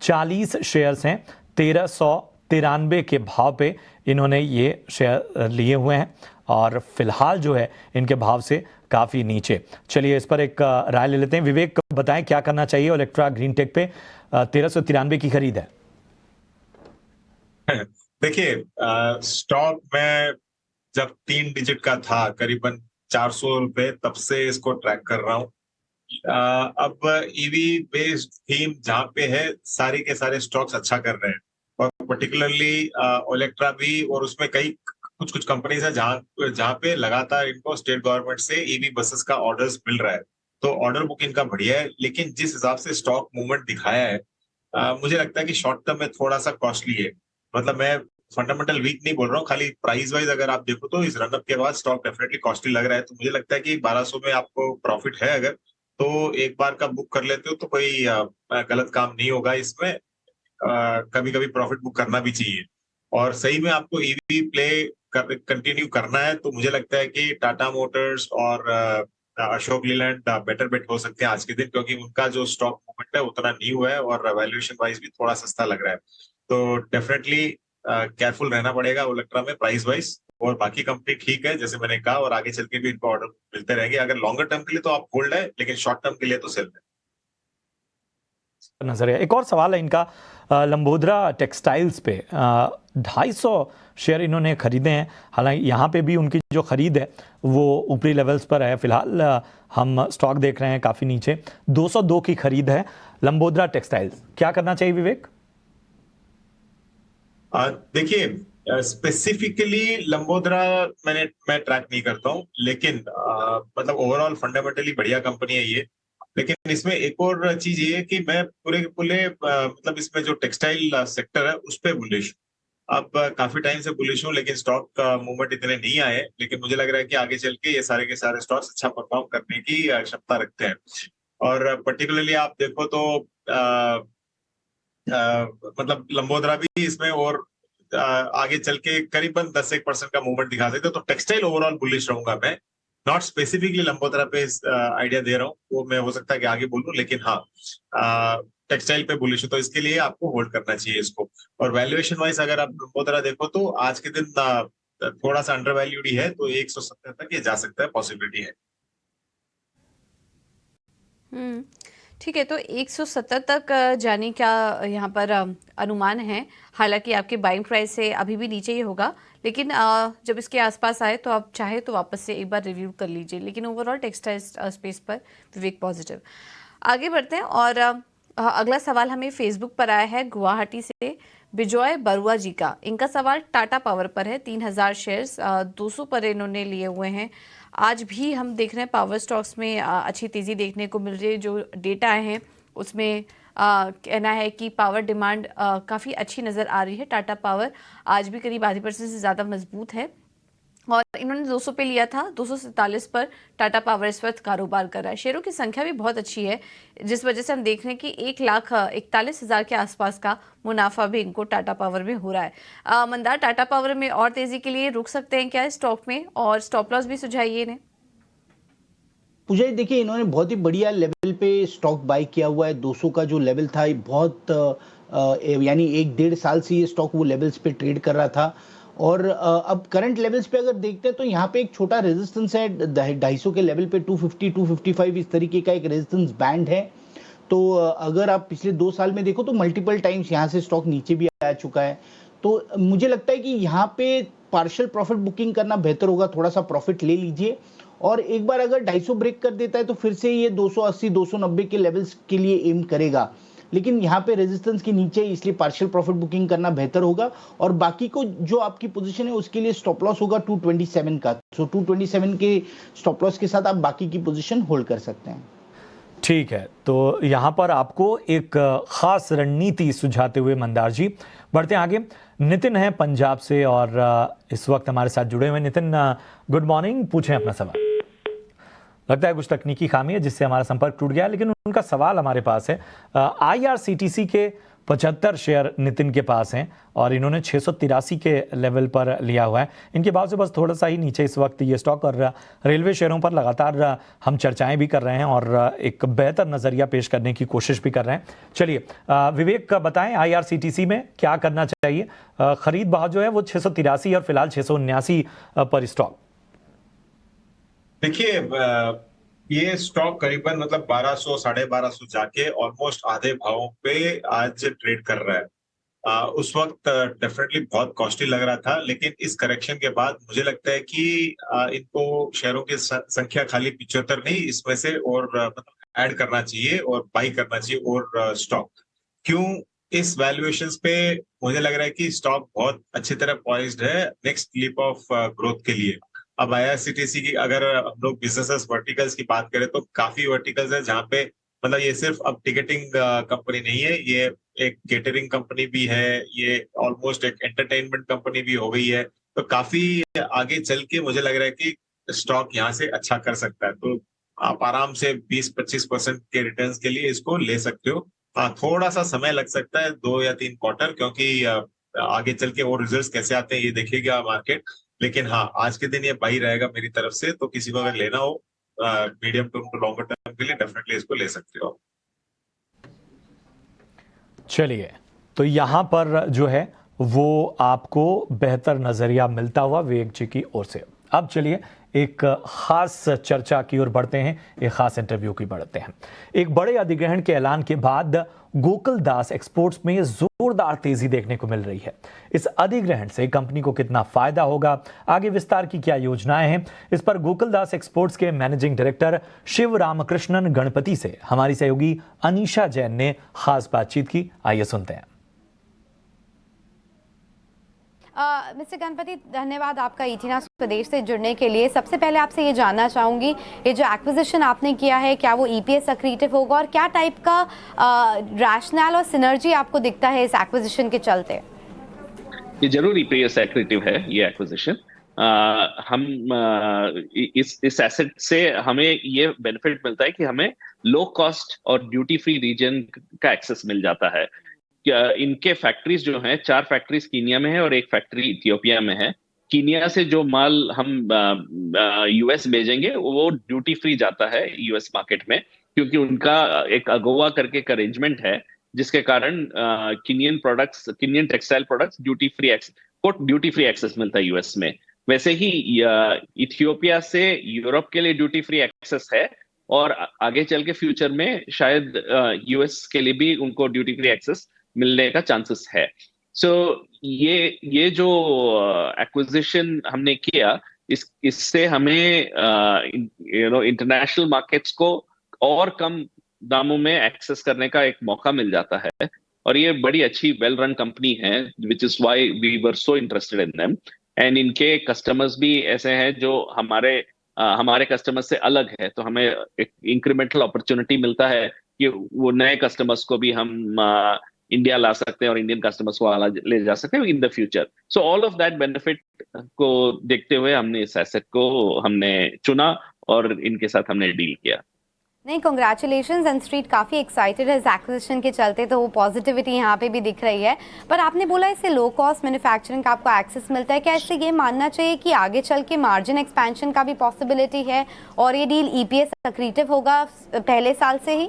40 शेयर्स हैं, 1393 के भाव पे इन्होंने ये शेयर लिए हुए हैं, और फिलहाल जो है इनके भाव से काफ़ी नीचे। चलिए इस पर एक राय ले लेते हैं। विवेक बताएं क्या करना चाहिए? ओलेक्ट्रा ग्रीन टेक पे 1393 की खरीद है। देखिए, स्टॉक में जब 3 डिजिट का था करीबन 400 रुपए, तब से इसको ट्रैक कर रहा हूँ। अब ईवी बेस्ड थीम जहाँ पे है, सारे के सारे स्टॉक्स अच्छा कर रहे हैं, और पर्टिकुलरली ओलेक्ट्रा भी, और उसमें कई कुछ कंपनीज है जहाँ पे लगातार इनको स्टेट गवर्नमेंट से ईवी बसेस का ऑर्डर्स मिल रहा है, तो ऑर्डर बुक इनका बढ़िया है। लेकिन जिस हिसाब से स्टॉक मूवमेंट दिखाया है, मुझे लगता है कि शॉर्ट टर्म में थोड़ा सा कॉस्टली है। मतलब मैं फंडामेंटल वीक नहीं बोल रहा हूँ, खाली प्राइस वाइज अगर आप देखो तो इस रनअप के बाद स्टॉक डेफिनेटली कॉस्टली लग रहा है। तो मुझे लगता है कि 1200 में आपको प्रॉफिट है अगर, तो एक बार का बुक कर लेते हो तो कोई गलत काम नहीं होगा इसमें। कभी कभी प्रॉफिट बुक करना भी चाहिए, और सही में आपको ईवी प्ले कंटिन्यू करना है तो मुझे लगता है कि टाटा मोटर्स और अशोक लीलैंड बेटर बेट हो सकते हैं आज के दिन, क्योंकि उनका जो स्टॉक मूवमेंट है उतना नहीं हुआ है, और वैल्यूएशन वाइज भी थोड़ा सस्ता लग रहा है। तो डेफिनेटली केयरफुल रहना पड़ेगा ओलेक्ट्रा में प्राइस वाइज। और बाकी कंपनी ठीक है जैसे मैंने कहा, और आगे चल के भी इनको ऑर्डर मिलते रहेंगे। अगर लॉन्गर टर्म के लिए तो आप होल्ड है, लेकिन शॉर्ट टर्म के लिए तो सेल है। नजरिया। एक और सवाल है इनका, लंबोदरा टेक्सटाइल्स पे 250 शेयर इन्होंने खरीदे हैं। हालांकि यहाँ पे भी उनकी जो खरीद है वो ऊपरी लेवल्स पर है। फिलहाल हम स्टॉक देख रहे हैं काफ़ी नीचे, 202 की खरीद है लंबोदरा टेक्सटाइल्स। क्या करना चाहिए विवेक? देखिए स्पेसिफिकली लंबोदरा मैं ट्रैक नहीं करता हूँ, लेकिन मतलब ओवरऑल फंडामेंटली बढ़िया कंपनी है ये। लेकिन इसमें एक और चीज ये है कि मैं पूरे पूरे मतलब इसमें जो टेक्सटाइल सेक्टर है उस पर बुलिश हूँ। अब काफी टाइम से बुलिश हूँ, लेकिन स्टॉक का मूवमेंट इतने नहीं आए। लेकिन मुझे लग रहा है कि आगे चल के ये सारे के सारे स्टॉक्स अच्छा परफॉर्म करने की क्षमता रखते हैं। और पर्टिकुलरली आप देखो तो मतलब लंबोदरा भी इसमें और आगे चल के करीबन 10-1% का मूवमेंट दिखा सकते हो। तो टेक्सटाइल ओवरऑल बुलिश रहूंगा मैं, नॉट स्पेसिफिकली लंबोदरा पे आइडिया दे रहा हूँ, वो मैं हो सकता है कि आगे बोलूं, लेकिन हाँ टेक्सटाइल पे बुलिश हूं। तो इसके लिए आपको होल्ड करना चाहिए इसको। और वैल्यूएशन वाइज अगर आप लंबोदरा देखो तो आज के दिन थोड़ा सा अंडर वैल्यूड ही है, तो 170 तक ये जा सकता है, पॉसिबिलिटी है। ठीक है, तो 170 तक जाने का यहाँ पर अनुमान है। हालांकि आपके बाइंग प्राइस से अभी भी नीचे ही होगा, लेकिन जब इसके आसपास आए तो आप चाहे तो वापस से एक बार रिव्यू कर लीजिए। लेकिन ओवरऑल टेक्सटाइल स्पेस पर विवेक पॉजिटिव। आगे बढ़ते हैं और अगला सवाल हमें फेसबुक पर आया है गुवाहाटी से बिजॉय बरुआ जी का। इनका सवाल टाटा पावर पर है। 3000 शेयर्स 200 पर इन्होंने लिए हुए हैं। आज भी हम देख रहे हैं पावर स्टॉक्स में अच्छी तेज़ी देखने को मिल रही है। जो डेटा है उसमें कहना है कि पावर डिमांड काफ़ी अच्छी नज़र आ रही है। टाटा पावर आज भी करीब आधे % से ज़्यादा मजबूत है और इन्होंने 200 पे लिया था। 247 पर टाटा पावर इस वक्त कारोबार कर रहा है। शेयरों की संख्या भी बहुत अच्छी है, जिस वजह से हम देख रहे हैं कि 1,41,000 के आसपास का मुनाफा भी इनको टाटा पावर में हो रहा है। मंदार, टाटा पावर में और तेजी के लिए रुक सकते हैं क्या स्टॉक में? और स्टॉप लॉस भी सुझाइए इन्हें। पूजा जी देखिए, इन्होंने बहुत ही बढ़िया लेवल पे स्टॉक बाय किया हुआ है। 200 का जो लेवल था ये बहुत यानी 1-1.5 साल से ये स्टॉक वो लेवल्स पे ट्रेड कर रहा था। और अब करंट लेवल्स पे अगर देखते हैं तो यहाँ पे एक छोटा रेजिस्टेंस है 250 के लेवल पे, 250 255 इस तरीके का एक रेजिस्टेंस बैंड है। तो अगर आप पिछले 2 साल में देखो तो मल्टीपल टाइम्स यहाँ से स्टॉक नीचे भी आ चुका है। तो मुझे लगता है कि यहाँ पे पार्शियल प्रॉफिट बुकिंग करना बेहतर होगा। थोड़ा सा प्रॉफिट ले लीजिए और एक बार अगर 250 ब्रेक कर देता है तो फिर से ये 280 290 के लेवल्स के लिए एम करेगा। लेकिन यहाँ पे रेजिस्टेंस के नीचे, इसलिए पार्शियल प्रॉफिट बुकिंग करना बेहतर होगा। और बाकी को जो आपकी पोजीशन है उसके लिए स्टॉप लॉस होगा 227 का। सो 227 के स्टॉप लॉस के साथ आप बाकी की पोजीशन होल्ड कर सकते हैं। ठीक है, तो यहाँ पर आपको एक खास रणनीति सुझाते हुए मंदार जी बढ़ते हैं आगे। नितिन है पंजाब से और इस वक्त हमारे साथ जुड़े हुए। नितिन, गुड मॉर्निंग, पूछें अपना सवाल। लगता है कुछ तकनीकी खामी है जिससे हमारा संपर्क टूट गया, लेकिन उनका सवाल हमारे पास है। IRCTC के 75 शेयर नितिन के पास हैं और इन्होंने 683 के लेवल पर लिया हुआ है। इनके भाव से बस थोड़ा सा ही नीचे इस वक्त ये स्टॉक, और रेलवे शेयरों पर लगातार हम चर्चाएं भी कर रहे हैं और एक बेहतर नज़रिया पेश करने की कोशिश भी कर रहे हैं। चलिए विवेक बताएं, IRCTC में क्या करना चाहिए? खरीद भाव जो है वो 683 और फिलहाल 679 पर स्टॉक। देखिए ये स्टॉक करीबन मतलब 1200 1250 जाके ऑलमोस्ट आधे भावों पे आज ट्रेड कर रहा है। उस वक्त डेफिनेटली बहुत कॉस्टली लग रहा था, लेकिन इस करेक्शन के बाद मुझे लगता है कि इनको शेयरों की संख्या खाली 75 नहीं, इसमें से और मतलब ऐड करना चाहिए और बाई करना चाहिए और स्टॉक। क्यों? इस वैल्यूएशंस पे मुझे लग रहा है कि स्टॉक बहुत अच्छी तरह पॉइज्ड है नेक्स्ट लीप ऑफ ग्रोथ के लिए। अब IRCTC की अगर हम लोग बिजनेसेस वर्टिकल्स की बात करें तो काफी वर्टिकल्स है जहाँ पे मतलब ये सिर्फ अब टिकटिंग कंपनी नहीं है, ये एक केटरिंग कंपनी भी है, ये ऑलमोस्ट एक एंटरटेनमेंट कंपनी भी हो गई है। तो काफी आगे चल के मुझे लग रहा है कि स्टॉक यहाँ से अच्छा कर सकता है। तो आप आराम से 20-25% के रिटर्न्स के लिए इसको ले सकते हो। थोड़ा सा समय लग सकता है, 2 या 3 क्वार्टर, क्योंकि आगे चल के और रिजल्ट्स कैसे आते हैं ये देखेगा मार्केट। लेकिन हाँ, आज के दिन ये बाई रहेगा मेरी तरफ से। तो किसी को अगर लेना हो medium term to longer term के लिए डेफिनेटली इसको ले सकते हो। चलिए तो यहाँ पर जो है वो आपको बेहतर नज़रिया मिलता हुआ विवेक जी की ओर से। अब चलिए एक खास चर्चा की ओर बढ़ते हैं, एक खास इंटरव्यू की बढ़ते हैं। एक बड़े अधिग्रहण के ऐलान के बाद गोकुलदास एक्सपोर्ट्स में जोरदार तेजी देखने को मिल रही है। इस अधिग्रहण से कंपनी को कितना फायदा होगा, आगे विस्तार की क्या योजनाएं हैं, इस पर गोकुलदास एक्सपोर्ट्स के मैनेजिंग डायरेक्टर शिव रामकृष्णन गणपति से हमारी सहयोगी अनीशा जैन ने खास बातचीत की। आइए सुनते हैं। मिस्टर गणपति, धन्यवाद आपका ईटीना प्रदेश से जुड़ने के लिए। सबसे पहले आपसे ये जानना चाहूँगी, ये जो एक्विजिशन आपने किया है क्या वो ईपीएस एक्रीटिव होगा और क्या टाइप का रैशनल और सिनर्जी आपको दिखता है इस एक्विजिशन के चलते? ये जरूर ईपीएस एक्रीटिव है ये एक्विजिशन। हम इस एसेट से हमें ये बेनिफिट मिलता है कि हमें लो कॉस्ट और ड्यूटी फ्री रीजन का एक्सेस मिल जाता है। इनके फैक्ट्रीज जो हैं, 4 फैक्ट्रीज कीनिया में है और 1 फैक्ट्री इथियोपिया में है। कीनिया से जो माल हम यूएस भेजेंगे वो ड्यूटी फ्री जाता है यूएस मार्केट में, क्योंकि उनका एक अगोवा करके एक अरेंजमेंट है जिसके कारण Kenyan textile products duty free access मिलता है यूएस में। वैसे ही इथियोपिया से यूरोप के लिए ड्यूटी फ्री एक्सेस है और आगे चल के फ्यूचर में शायद यूएस के लिए भी उनको ड्यूटी फ्री एक्सेस मिलने का चांसेस है। सो ये जो एक्विजिशन हमने किया, इससे हमें इंटरनेशनल मार्केट्स को और कम दामों में एक्सेस करने का एक मौका मिल जाता है और ये बड़ी अच्छी वेल रन कंपनी है, which is why we were so interested in them. And इनके कस्टमर्स भी ऐसे हैं जो हमारे कस्टमर से अलग है, तो हमें एक इंक्रीमेंटल अपॉर्चुनिटी मिलता है कि वो नए कस्टमर्स को भी हम इंडिया ला सकते हैं और इंडियन कस्टमर्स को ले जा सकते हैं in the future. So all of that benefit को देखते हुए हमने इस एसेट को चुना और इनके साथ हमने डील किया। नहीं, कांग्रेचुलेशंस, एंड स्ट्रीट काफ़ी एक्साइटेड है इस एक्विजिशन के चलते, तो वो पॉजिटिविटी यहाँ पे भी दिख रही है। पर आपने बोला इससे लो कॉस्ट मैन्युफैक्चरिंग का आपको एक्सेस मिलता है, क्या इससे ये मानना चाहिए कि आगे चल के मार्जिन एक्सपेंशन का भी पॉसिबिलिटी है और ये डील ईपीएस एक्रीटिव होगा पहले साल से ही?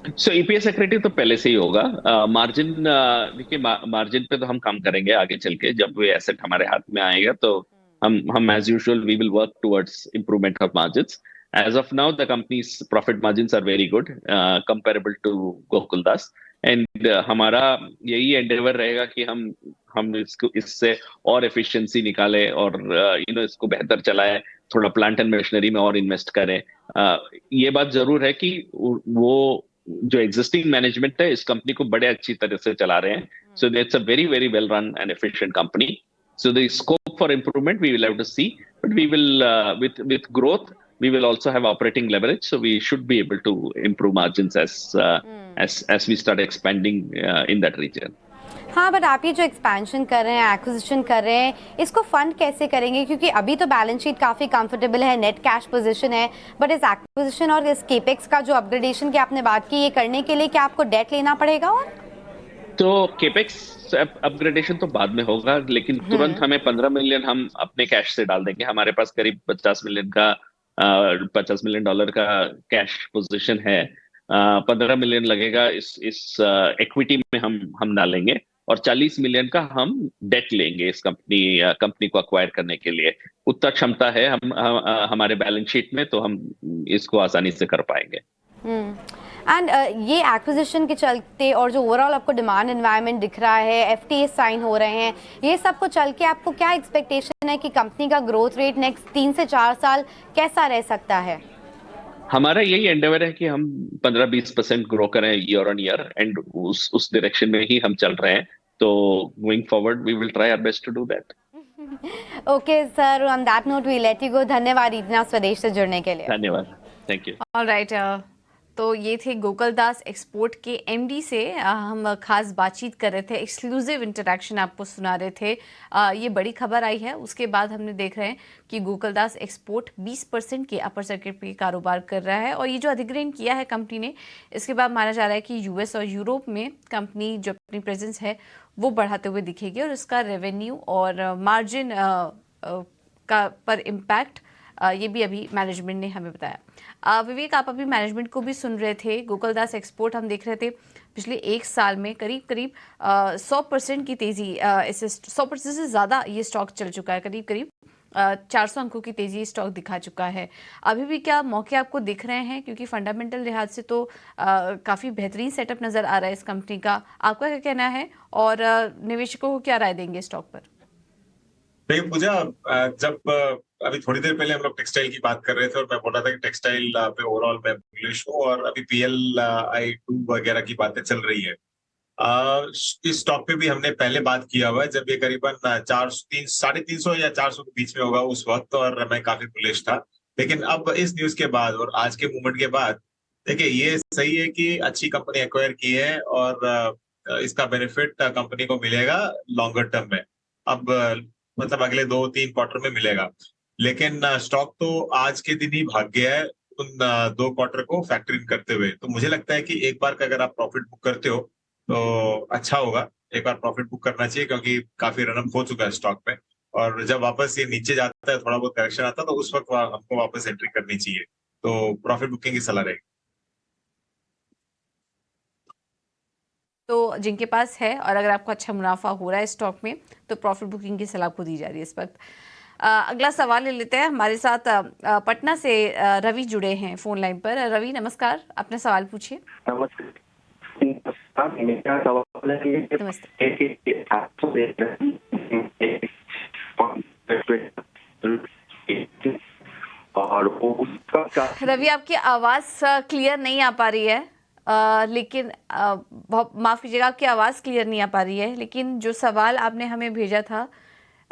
सो ईपीएस एक्रीटिव तो पहले से ही होगा। मार्जिन देखिए, मार्जिन पे तो हम काम करेंगे आगे चल के, जब वो एसेट हमारे हाथ में आएगा तो हम as usual we will work towards improvement of margins. As of now, the company's profit margins are very good, comparable to Gokuldas, and हमारा यही endeavor रहेगा कि हम इससे और efficiency निकालें और इसको बेहतर चलाएं, थोड़ा plant and machinery में और invest करें। ये बात जरूर है कि वो जो existing management है इस कंपनी को बड़े अच्छी तरह से चला रहे हैं। So it's a very very well run and efficient company. So the scope for improvement we will have to see, but we will with growth we will also have operating leverage, so we should be able to improve margins as we start expanding in that region. हाँ, but आप ये जो expansion कर रहे हैं, acquisition कर रहे हैं, इसको फंड कैसे करेंगे? क्योंकि अभी तो बैलेंस शीट काफ़ी कंफर्टेबल है, नेट कैश पोजीशन है, बट इस एक्विजिशन और इस केपेक्स का जो अपग्रेडेशन की आपने बात की, ये करने के लिए क्या आपको डेट लेना पड़ेगा? और तो केपेक्स अपग्रेडेशन तो बाद में होगा, लेकिन तुरंत हमें 15 मिलियन हम अपने कैश से डाल देंगे। हमारे पास करीब $50 मिलियन का कैश पोजीशन है। 15 मिलियन लगेगा इस इक्विटी में हम डालेंगे और 40 मिलियन का हम डेट लेंगे इस कंपनी को अक्वायर करने के लिए। उतना क्षमता है हमारे बैलेंस शीट में, तो हम इसको आसानी से कर पाएंगे। एंड ये एक्विजिशन के चलते और जो ओवरऑल आपको डिमांड एनवायरनमेंट दिख रहा है, एफटीए साइन हो रहे हैं, ये सब को चल के आपको क्या एक्सपेक्टेशन है कि कंपनी का ग्रोथ रेट नेक्स्ट 3 से 4 साल कैसा रह सकता है? हमारा यही एंडेवर है कि हम 15-20% ग्रो करें ईयर ऑन ईयर, एंड उस डायरेक्शन में ही हम चल रहे हैं। तो going forward we will try our best to do that. Okay sir, on that note we let you go. धन्यवाद इतना स्वदेश से जुड़ने के लिए। धन्यवाद, थैंक यू। ऑलराइट, तो ये थे गोकुलदास एक्सपोर्ट के एमडी से हम खास बातचीत कर रहे थे, एक्सक्लूसिव इंटरेक्शन आपको सुना रहे थे। ये बड़ी खबर आई है, उसके बाद हमने देख रहे हैं कि गोकुलदास एक्सपोर्ट 20% के अपर सर्किट पे कारोबार कर रहा है और ये जो अधिग्रहण किया है कंपनी ने, इसके बाद माना जा रहा है कि यूएस और यूरोप में कंपनी जो अपनी प्रेजेंस है वो बढ़ाते हुए दिखेगी और इसका रेवेन्यू और मार्जिन का पर इम्पैक्ट ये भी अभी मैनेजमेंट ने हमें बताया। विवेक, आप अभी मैनेजमेंट को भी सुन रहे थे। गोकुलदास एक्सपोर्ट हम देख रहे थे पिछले एक साल में करीब 100% की तेज़ी, इसे 100% से ज़्यादा ये स्टॉक चल चुका है, करीब 400 अंकों की तेज़ी स्टॉक दिखा चुका है। अभी भी क्या मौके आपको दिख रहे हैं, क्योंकि फंडामेंटल लिहाज से तो काफ़ी बेहतरीन सेटअप नज़र आ रहा है इस कंपनी का, आपका क्या कहना है और निवेशकों को क्या राय देंगे स्टॉक पर? देखिए पूजा, जब अभी थोड़ी देर पहले हम लोग टेक्सटाइल की बात कर रहे थे और मैं बोल रहा था कि टेक्सटाइल पे ओवरऑल मैं बुलिश हूँ, और अभी PLI2 वगैरह की बातें चल रही है। इस स्टॉक पे भी हमने पहले बात किया हुआ है जब ये करीबन 350 या 400 के बीच में होगा उस वक्त, और मैं काफी बुलिश था। लेकिन अब इस न्यूज के बाद और आज के मूवमेंट के बाद देखिए, ये सही है कि अच्छी कंपनी एक्वायर की है और इसका बेनिफिट कंपनी को मिलेगा लॉन्गर टर्म में। अब मतलब अगले 2-3 क्वार्टर में मिलेगा, लेकिन स्टॉक तो आज के दिन ही भाग गया है उन 2 क्वार्टर को फैक्टर इन करते हुए। तो मुझे लगता है कि एक बार का अगर आप प्रॉफिट बुक करते हो तो अच्छा होगा, एक बार प्रॉफिट बुक करना चाहिए, क्योंकि काफी रनअप हो चुका है स्टॉक में, और जब वापस ये नीचे जाता है, थोड़ा बहुत करेक्शन आता है, तो उस वक्त हमको वापस एंट्री करनी चाहिए। तो प्रॉफिट बुकिंग की सलाह रहेगी। तो जिनके पास है और अगर आपको अच्छा मुनाफा हो रहा है स्टॉक में, तो प्रॉफिट बुकिंग की सलाह आपको दी जा रही है इस वक्त। अगला सवाल ले लेते हैं। हमारे साथ पटना से रवि जुड़े हैं फोन लाइन पर। रवि नमस्कार, अपना सवाल पूछिए। मेरा सवाल है रवि, आपकी आवाज़ क्लियर नहीं आ पा रही है, लेकिन माफ़ कीजिएगा, आपकी आवाज़ क्लियर नहीं आ पा रही है, लेकिन जो सवाल आपने हमें भेजा था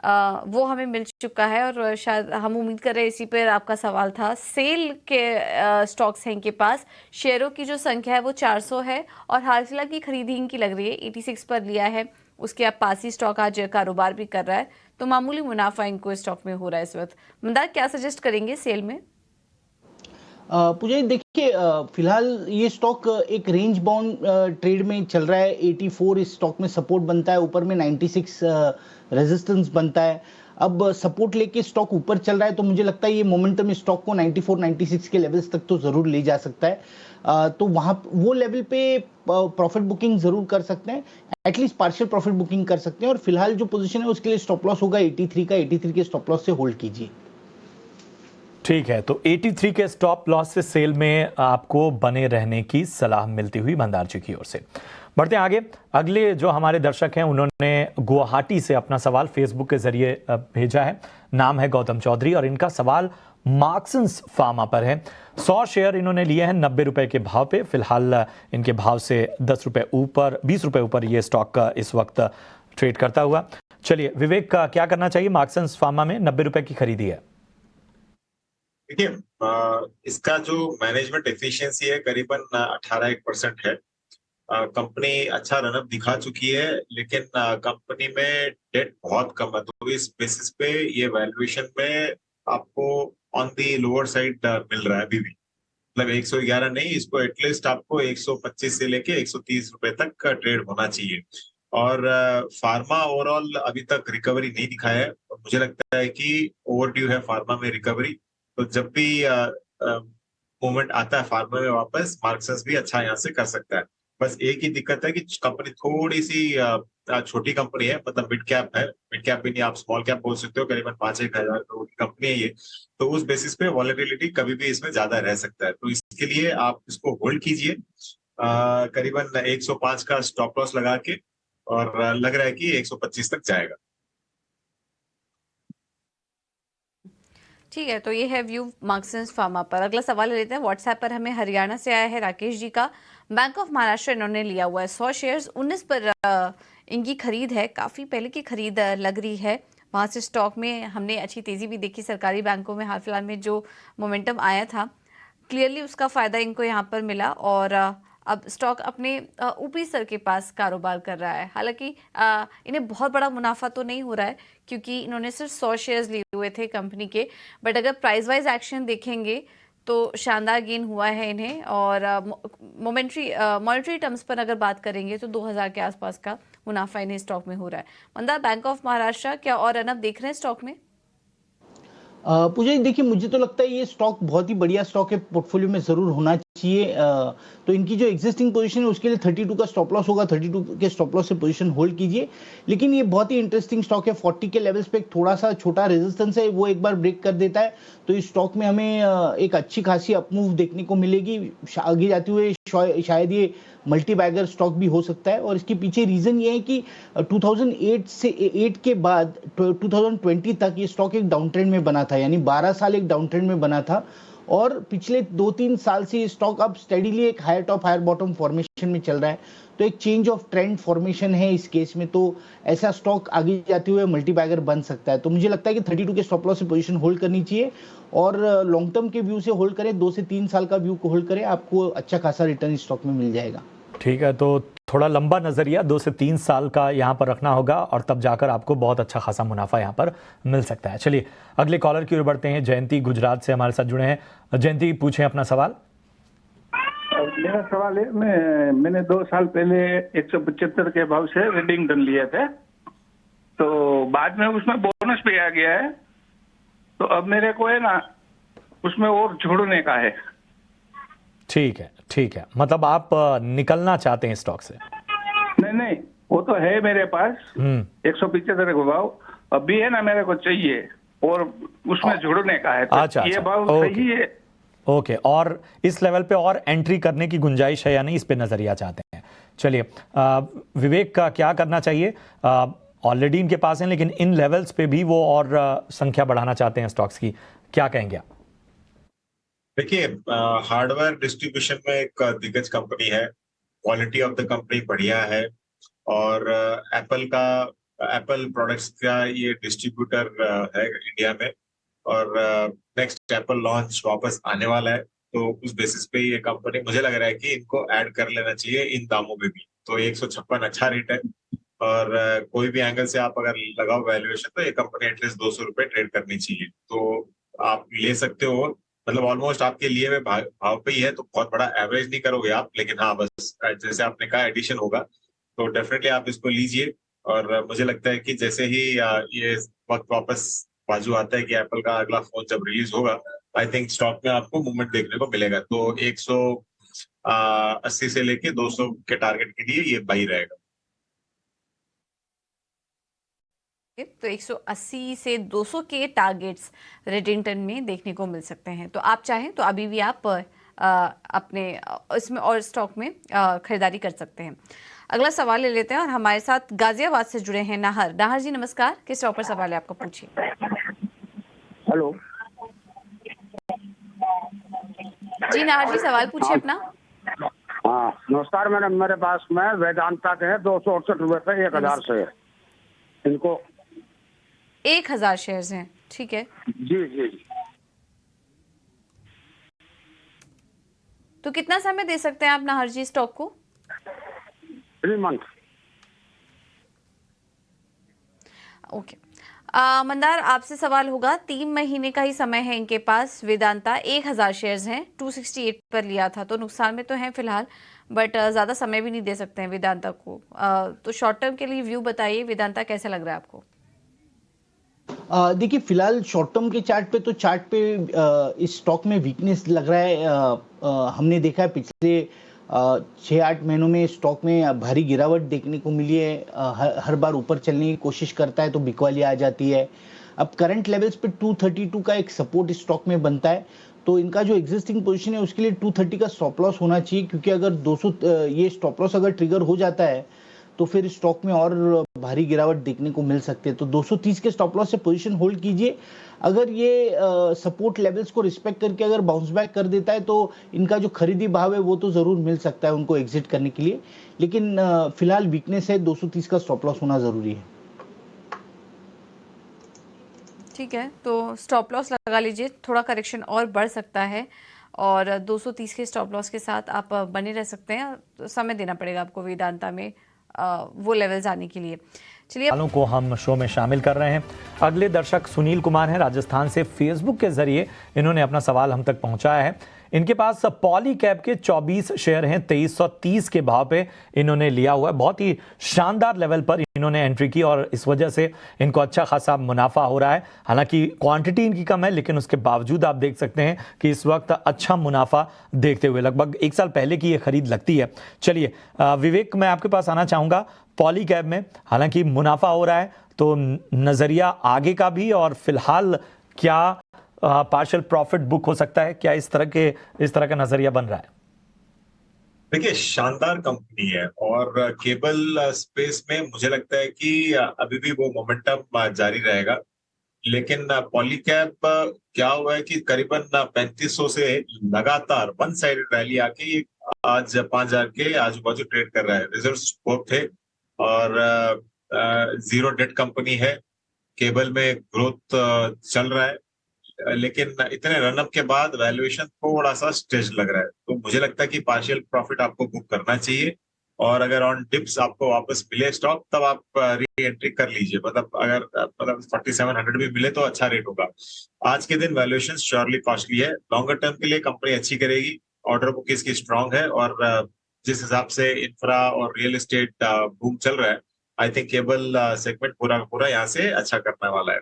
वो हमें मिल चुका है और शायद हम उम्मीद कर रहे हैं इसी पर आपका सवाल था। सेल के स्टॉक्स हैं इनके पास, शेयरों की जो संख्या है वो 400 है और हाल फिलहाल की खरीदी इनकी लग रही है 86 पर लिया है। उसके आप पास ही स्टॉक आज कारोबार भी कर रहा है, तो मामूली मुनाफा इनको स्टॉक में हो रहा है इस वक्त। मंदार, क्या सजेस्ट करेंगे सेल में? पूजा देखिए, फिलहाल ये स्टॉक एक रेंज बाउंड ट्रेड में चल रहा है। 84 इस स्टॉक में सपोर्ट बनता है, ऊपर में 96 रेजिस्टेंस बनता है। अब सपोर्ट लेके स्टॉक ऊपर चल रहा है, तो मुझे लगता है ये मोमेंटम इस स्टॉक को 94-96 के लेवल्स तक तो जरूर ले जा सकता है। तो वहां वो लेवल पे प्रॉफिट बुकिंग जरूर कर सकते हैं, एटलीस्ट पार्शियल प्रॉफिट बुकिंग कर सकते हैं। और फिलहाल जो पोजीशन है उसके लिए स्टॉप लॉस होगा 83 का, 83 के स्टॉप लॉस से होल्ड कीजिए। ठीक है, तो 83 के स्टॉप लॉस से सेल में आपको बने रहने की सलाह मिलती हुई मंदार जी की ओर से। बढ़ते हैं आगे। अगले जो हमारे दर्शक हैं उन्होंने गुवाहाटी से अपना सवाल फेसबुक के जरिए भेजा है। नाम है गौतम चौधरी और इनका सवाल मार्क्सन्स फार्मा पर है। 100 शेयर इन्होंने लिए हैं 90 रुपए के भाव पे। फिलहाल इनके भाव से 10 रुपए ऊपर, 20 रुपए ऊपर ये स्टॉक इस वक्त ट्रेड करता हुआ। चलिए विवेक, का क्या करना चाहिए? मार्क्सन्स फार्मा में 90 रुपए की खरीदी है। देखिए, इसका जो मैनेजमेंट एफिशिएंसी है करीबन 18% है। कंपनी अच्छा रनअप दिखा चुकी है, लेकिन कंपनी में डेट बहुत कम है, तो इस बेसिस पे ये वैल्यूएशन में आपको ऑन दी लोअर साइड मिल रहा है अभी भी। मतलब 111 नहीं, इसको एटलीस्ट आपको 125 से लेके 130 रुपए तक ट्रेड होना चाहिए। और फार्मा ओवरऑल अभी तक रिकवरी नहीं दिखाया है, और मुझे लगता है कि ओवरड्यू है फार्मा में रिकवरी। तो जब भी मूवमेंट आता है फार्मा में वापस, मार्क्सन्स भी अच्छा यहाँ से कर सकता है। बस एक ही दिक्कत है कि कंपनी थोड़ी सी छोटी कंपनी है, मतलब मिड कैप है। मिड कैप भी नहीं, आप स्मॉल कैप बोल सकते हो। करीबन 5-6 हजार करोड़ की कंपनी है ये, तो उस बेसिस पे वॉलेटिलिटी कभी भी इसमें ज्यादा रह सकता है। तो इसके लिए आप इसको होल्ड कीजिए करीबन 105 का स्टॉप लॉस लगा के, और लग रहा है कि 125 तक जाएगा। ठीक है, तो ये है व्यू मार्क्सन्स फार्मा पर। अगला सवाल लेते हैं। व्हाट्सएप पर हमें हरियाणा से आया है राकेश जी का। बैंक ऑफ महाराष्ट्र इन्होंने लिया हुआ है 100 शेयर्स, 19 पर इनकी खरीद है। काफ़ी पहले की खरीद लग रही है। वहाँ से स्टॉक में हमने अच्छी तेज़ी भी देखी। सरकारी बैंकों में हाल फिलहाल में जो मोमेंटम आया था, क्लियरली उसका फ़ायदा इनको यहाँ पर मिला और अब स्टॉक अपने ऊपरी स्तर के पास कारोबार कर रहा है। हालांकि इन्हें बहुत बड़ा मुनाफा तो नहीं हो रहा है, क्योंकि इन्होंने सिर्फ 100 शेयर्स लिए हुए थे कंपनी के। बट अगर प्राइस वाइज एक्शन देखेंगे तो शानदार गेन हुआ है इन्हें। और मॉनेटरी टर्म्स पर अगर बात करेंगे तो 2000 के आसपास का मुनाफा इन्हें स्टॉक में हो रहा है। मंदार, बैंक ऑफ महाराष्ट्र क्या और रनअप देख रहे हैं स्टॉक में? पूजा जी देखिए, मुझे तो लगता है ये स्टॉक बहुत ही बढ़िया स्टॉक है, पोर्टफोलियो में जरूर होना चाहिए। तो इनकी जो एग्जिस्टिंग पोजीशन है उसके लिए 32 का स्टॉप लॉस होगा, 32 के स्टॉप लॉस से पोजीशन होल्ड कीजिए। लेकिन ये बहुत ही इंटरेस्टिंग स्टॉक है, 40 के लेवल्स पे एक थोड़ा सा छोटा रेजिस्टेंस है, वो एक बार ब्रेक कर देता है तो इस स्टॉक में हमें एक अच्छी खासी अपमूव देखने को मिलेगी। आगे जाते हुए शायद ये मल्टी बैगर स्टॉक भी हो सकता है। और इसके पीछे रीजन ये है कि 2008 के बाद 2020 तक ये स्टॉक एक डाउन ट्रेंड में बना था, यानी 12 साल एक डाउन ट्रेंड में बना था। और पिछले 2-3 साल से ये स्टॉक अब स्टेडीली एक higher top higher bottom formation में चल रहा है। तो एक चेंज ऑफ ट्रेंड फॉर्मेशन है इस केस में, तो ऐसा स्टॉक आगे जाते हुए मल्टी बैगर बन सकता है। तो मुझे लगता है कि 32 के स्टॉप लॉस से पोजीशन होल्ड करनी चाहिए और लॉन्ग टर्म के व्यू से होल्ड करें, 2 से 3 साल का व्यू को होल्ड करें, आपको अच्छा खासा रिटर्न स्टॉक में मिल जाएगा। ठीक है, तो थोड़ा लंबा नजरिया 2 से 3 साल का यहाँ पर रखना होगा और तब जाकर आपको बहुत अच्छा खासा मुनाफा यहाँ पर मिल सकता है। चलिए अगले कॉलर की ओर बढ़ते हैं। जयंती गुजरात से हमारे साथ जुड़े हैं। जयंती, पूछें अपना सवाल। मेरा सवाल है, मैंने 2 साल पहले 175 के भाव से रेडिंगटन लिए थे, तो बाद में उसमें बोनस भी आ गया है, तो अब मेरे को है ना उसमें और जोड़ने का है। ठीक है, ठीक है, मतलब आप निकलना चाहते हैं स्टॉक से? नहीं, वो तो है मेरे पास 175 का भाव, अभी है ना मेरे को चाहिए और उसमें जुड़ने का है, तो अच्छा, ये भाव सही है? ओके, और इस लेवल पे और एंट्री करने की गुंजाइश है या नहीं, इस पे नजरिया चाहते हैं। चलिए विवेक का क्या करना चाहिए? ऑलरेडी इनके पास है लेकिन इन लेवल्स पे भी वो और संख्या बढ़ाना चाहते हैं स्टॉक्स की, क्या कहेंगे आप? देखिए, हार्डवेयर डिस्ट्रीब्यूशन में एक दिग्गज कंपनी है, क्वालिटी ऑफ द कंपनी बढ़िया है और एप्पल प्रोडक्ट्स का ये डिस्ट्रीब्यूटर है इंडिया में और नेक्स्ट एप्पल लॉन्च वापस आने वाला है, तो उस बेसिस पे ये कंपनी मुझे लग रहा है कि इनको ऐड कर लेना चाहिए इन दामों में भी। तो 156 अच्छा रेट है और कोई भी एंगल से आप अगर लगाओ वैल्यूएशन तो ये कंपनी एटलीस्ट 200 रुपए ट्रेड करनी चाहिए, तो आप ले सकते हो। मतलब ऑलमोस्ट आपके लिए हुए भाव पे ही है, तो बहुत बड़ा एवरेज नहीं करोगे आप, लेकिन हाँ बस जैसे आपने कहा एडिशन होगा तो डेफिनेटली आप इसको लीजिए। और मुझे लगता है कि जैसे ही ये वक्त वापस बाजू आता है कि एप्पल का अगला फोन जब रिलीज होगा, आई थिंक स्टॉक में आपको मूवमेंट देखने को मिलेगा। तो 180 से लेके 200 के टारगेट के लिए ये बाई रहेगा। तो 180 से 200 के टारगेट्स रेडिंगटन में देखने को मिल सकते हैं। तो आप चाहें तो अभी भी आप अपने इसमें और स्टॉक में खरीदारी कर सकते हैं। अगला सवाल ले लेते हैं और हमारे साथ गाजियाबाद से जुड़े हैं नाहर। नाहर जी नमस्कार, किस स्टॉक पर सवाल है आपका, पूछिए। हेलो जी नाहर जी सवाल पूछिए अपना। हाँ नमस्कार मैडम, मेरे पास में वेदांता के है 268 रुपए पे 1000 शेयर, इनको 1000 शेयर्स हैं, ठीक है जी जी। तो कितना समय दे सकते हैं आप नाहर जी स्टॉक को? 3 मंथ। ओके मंदार, आपसे सवाल होगा, 3 महीने का ही समय है इनके पास। वेदांता 1000 शेयर्स हैं, 268 पर लिया था, तो नुकसान में तो हैं फिलहाल, बट ज़्यादा समय भी नहीं दे सकते हैं वेदांता को। तो शॉर्ट टर्म के लिए व्यू बताइए, वेदांता कैसा लग रहा है आपको? देखिए फिलहाल शॉर्ट टर्म के चार्ट पे तो चार्ट पे इस स्टॉक में वीकनेस लग रहा है। हमने देखा है पिछले 6-8 महीनों में स्टॉक में भारी गिरावट देखने को मिली है। हर बार ऊपर चलने की कोशिश करता है तो बिकवाली आ जाती है। अब करंट लेवल्स पे 232 का एक सपोर्ट स्टॉक में बनता है, तो इनका जो एग्जिस्टिंग पोजीशन है उसके लिए 230 का स्टॉप लॉस होना चाहिए, क्योंकि अगर 200 ये स्टॉप लॉस अगर ट्रिगर हो जाता है तो फिर स्टॉक में और भारी गिरावट देखने को मिल सकती है। तो 230 के स्टॉप लॉस से पोजीशन होल्ड कीजिए। अगर ये सपोर्ट लेवल्स को रिस्पेक्ट करके अगर बाउंस बैक कर देता है तो इनका जो खरीदी भाव है वो तो जरूर मिल सकता है उनको एग्जिट करने के लिए, लेकिन फिलहाल वीकनेस है, 230 का स्टॉप लॉस होना जरूरी है। ठीक है, तो स्टॉप लॉस लगा लीजिए, थोड़ा करेक्शन और बढ़ सकता है और 230 के स्टॉप लॉस के साथ आप बने रह सकते हैं। तो समय देना पड़ेगा आपको वेदांता में वो लेवल्स आने के लिए। चलिए सवालों को हम शो में शामिल कर रहे हैं। अगले दर्शक सुनील कुमार हैं राजस्थान से। फेसबुक के जरिए इन्होंने अपना सवाल हम तक पहुंचाया है। इनके पास पॉलीकैब के 24 शेयर हैं, 2330 के भाव पे इन्होंने लिया हुआ है। बहुत ही शानदार लेवल पर इन्होंने एंट्री की और इस वजह से इनको अच्छा खासा मुनाफा हो रहा है। हालांकि क्वांटिटी इनकी कम है, लेकिन उसके बावजूद आप देख सकते हैं कि इस वक्त अच्छा मुनाफा देखते हुए लगभग 1 साल पहले की ये खरीद लगती है। चलिए विवेक, मैं आपके पास आना चाहूँगा। पॉलीकैब में हालांकि मुनाफा हो रहा है, तो नज़रिया आगे का भी, और फिलहाल क्या पार्शियल प्रॉफिट बुक हो सकता है? क्या इस तरह का नजरिया बन रहा है? देखिए, शानदार कंपनी है और केबल स्पेस में मुझे लगता है कि अभी भी वो मोमेंटम जारी रहेगा। लेकिन पॉलीकैब क्या हुआ है कि करीबन 3500 से लगातार वन साइडेड रैली आके ये आज 5000 के आजू बाजू ट्रेड कर रहा है। रिजल्ट्स बहुत थे और जीरो डेट कंपनी है। केबल में ग्रोथ चल रहा है, लेकिन इतने रनअप के बाद वैल्यूएशन थोड़ा सा स्ट्रेच लग रहा है। तो मुझे लगता है कि पार्शियल प्रॉफिट आपको बुक करना चाहिए, और अगर ऑन डिप्स आपको वापस मिले स्टॉक, तब आप री एंट्री कर लीजिए। अगर 4700 भी मिले तो अच्छा रेट होगा। आज के दिन वैल्यूएशन श्योरली कॉस्टली है। लॉन्गर टर्म के लिए कंपनी अच्छी करेगी, ऑर्डर बुक इसकी स्ट्रांग है, और जिस हिसाब से इंफ्रा और रियल एस्टेट बूम चल रहा है, आई थिंक केबल सेगमेंट पूरा का पूरा यहाँ से अच्छा करने वाला है।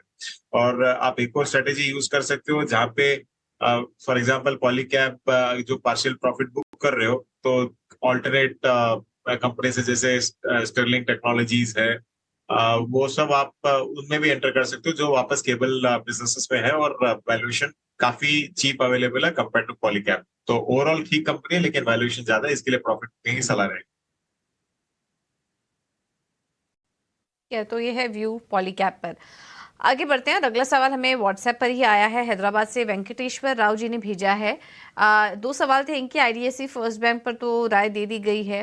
और आप एक और स्ट्रेटेजी यूज कर सकते हो, जहाँ पे फॉर एग्जांपल पॉलीकैब जो पार्शियल प्रॉफिट बुक कर रहे हो, तो ऑल्टरनेट कंपनी से जैसे स्टर्लिंग टेक्नोलॉजीज है, वो सब आप उनमें भी एंटर कर सकते हो, जो वापस केबल बिजनेसेस में है, और वैल्यूएशन काफी चीप अवेलेबल है कंपेयर टू पॉलीकैब। तो ओवरऑल ठीक कंपनी है, लेकिन वैल्यूएशन ज्यादा है, इसके लिए प्रॉफिट की ही सलाह रहेगी। तो ये है व्यू पॉलीकैब पर। आगे बढ़ते हैं और अगला सवाल हमें व्हाट्सएप पर ही आया है। हैदराबाद से वेंकटेश्वर राव जी ने भेजा है। 2 सवाल थे इनके। आईडीएफसी फर्स्ट बैंक पर तो राय दे दी गई है,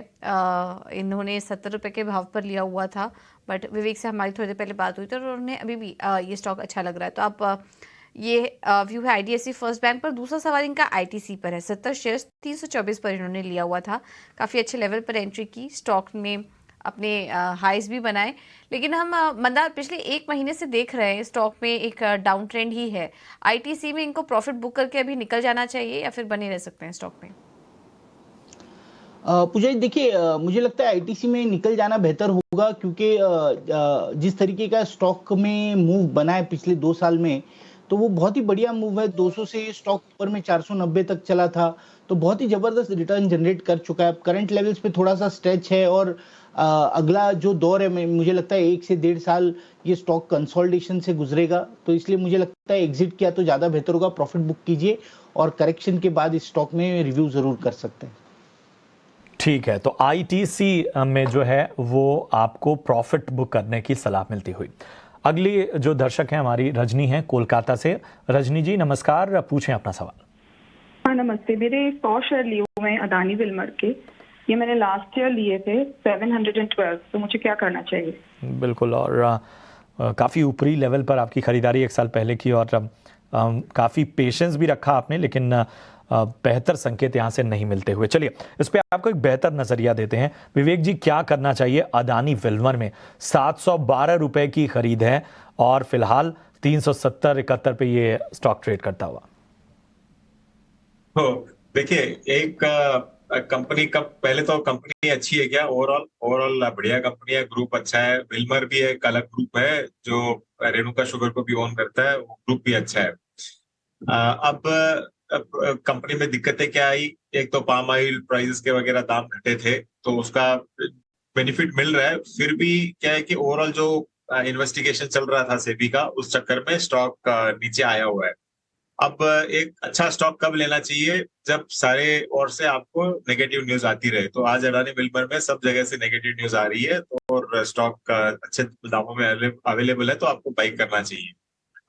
इन्होंने 70 रुपये के भाव पर लिया हुआ था, बट विवेक से हमारी थोड़ी देर पहले बात हुई थी और उन्हें अभी भी ये स्टॉक अच्छा लग रहा है। तो आप ये व्यू है आईडीएफसी फर्स्ट बैंक पर। दूसरा सवाल इनका आईटीसी पर है। 70 शेयर 324 पर इन्होंने लिया हुआ था, काफ़ी अच्छे लेवल पर एंट्री की, स्टॉक में अपने हाइज भी बनाए। लेकिन हम मंदार पिछले 1 महीने से देख रहे हैं स्टॉक में एक डाउन ट्रेंड ही है। आईटीसी में इनको प्रॉफिट बुक करके अभी निकल जाना चाहिए या फिर बने रह सकते हैं स्टॉक में? पूजा जी, देखिए मुझे लगता है आईटीसी में निकल जाना बेहतर होगा, क्योंकि जिस तरीके का स्टॉक में मूव बना है पिछले 2 साल में, तो वो बहुत ही बढ़िया मूव है। 200 से स्टॉक ऊपर में 490 तक चला था, तो बहुत ही जबरदस्त रिटर्न जनरेट कर चुका है। करंट लेवल्स पे थोड़ा सा स्ट्रेच है, और अगला जो दौर है, मुझे लगता है 1 से 1.5 साल ये स्टॉक कंसोलिडेशन से गुजरेगा। तो इसलिए मुझे लगता है एग्जिट किया तो ज्यादा बेहतर होगा। प्रॉफिट बुक कीजिए और करेक्शन के बाद इस स्टॉक में रिव्यू जरूर कर सकते हैं। ठीक है, तो आईटीसी में जो है वो आपको प्रॉफिट बुक करने की सलाह मिलती हुई। अगली जो दर्शक है हमारी रजनी है कोलकाता से। रजनी जी नमस्कार, पूछें अपना सवाल। हाँ नमस्ते। मेरे 100 शेयर लिए हुए हैं अदानी विल्मर के, ये मैंने लास्ट ईयर लिए थे 712, तो मुझे क्या करना चाहिए? बिल्कुल, और काफ़ी ऊपरी लेवल पर आपकी खरीदारी 1 साल पहले की, और काफ़ी पेशेंस भी रखा आपने, लेकिन बेहतर संकेत यहाँ से नहीं मिलते हुए। चलिए इस पर आपको एक बेहतर नज़रिया देते हैं। विवेक जी, क्या करना चाहिए अदानी विल्मर में? 712 रुपए की खरीद है और फिलहाल 370-71 पे ये स्टॉक ट्रेड करता हुआ। देखिए, एक कंपनी का पहले तो कंपनी अच्छी है क्या? ओवरऑल बढ़िया कंपनी है, ग्रुप अच्छा है। विल्मर भी एक अलग ग्रुप है जो रेणुका शुगर को भी ओन करता है, वो ग्रुप भी अच्छा है। अब कंपनी में दिक्कतें क्या आई? एक तो पाम ऑयल प्राइसेस के वगैरह दाम घटे थे, तो उसका बेनिफिट मिल रहा है। फिर भी क्या है कि ओवरऑल जो इन्वेस्टिगेशन चल रहा था सेबी का, उस चक्कर में स्टॉक नीचे आया हुआ है। अब एक अच्छा स्टॉक कब लेना चाहिए? जब सारे ओर से आपको नेगेटिव न्यूज आती रहे। तो आज अडानी विल्मर में सब जगह से नेगेटिव न्यूज आ रही है, तो और स्टॉक अच्छे दामों में अवेलेबल है, तो आपको बाई करना चाहिए।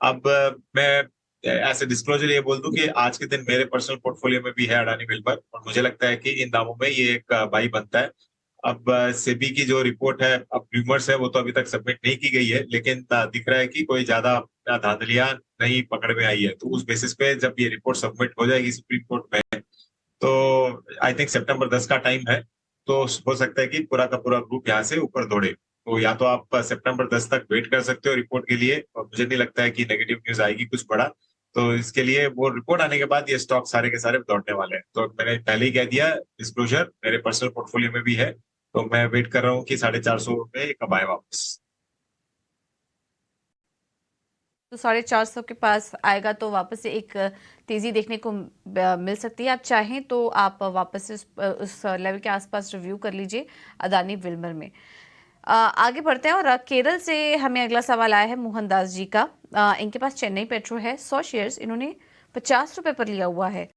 अब मैं ऐसे डिस्क्लोजर ये बोल दूं कि आज के दिन मेरे पर्सनल पोर्टफोलियो में भी है अडानी विल्मर, और मुझे लगता है कि इन दामों में ये एक बाई बनता है। अब सेबी की जो रिपोर्ट है, अब रूमर्स है, वो तो अभी तक सबमिट नहीं की गई है, लेकिन दिख रहा है कि कोई ज्यादा धांधलियां नहीं पकड़ में आई है। तो उस बेसिस पे जब ये रिपोर्ट सबमिट हो जाएगी सुप्रीम कोर्ट में, तो आई थिंक सितंबर 10 का टाइम है, तो हो सकता है कि पूरा का पूरा ग्रुप यहाँ से ऊपर दौड़े। तो या तो आप सितंबर 10 तक वेट कर सकते हो रिपोर्ट के लिए, और मुझे नहीं लगता है कि नेगेटिव न्यूज आएगी कुछ बड़ा। तो इसके लिए वो रिपोर्ट आने के बाद ये स्टॉक सारे के सारे दौड़ने वाले हैं। तो मैंने पहले ही कह दिया, डिस्क्लोजर मेरे पर्सनल पोर्टफोलियो में भी है, तो मैं वेट कर रहा हूँ कि 450 रुपए कब आए वापस। तो 450 के पास आएगा तो वापस से एक तेजी देखने को मिल सकती है। आप चाहें तो आप वापस से उस लेवल के आसपास रिव्यू कर लीजिए अदानी विल्मर में। आगे बढ़ते हैं और केरल से हमें अगला सवाल आया है मोहनदास जी का। इनके पास चेन्नई पेट्रो है, 100 शेयर्स इन्होंने 50 रुपए पर लिया हुआ है।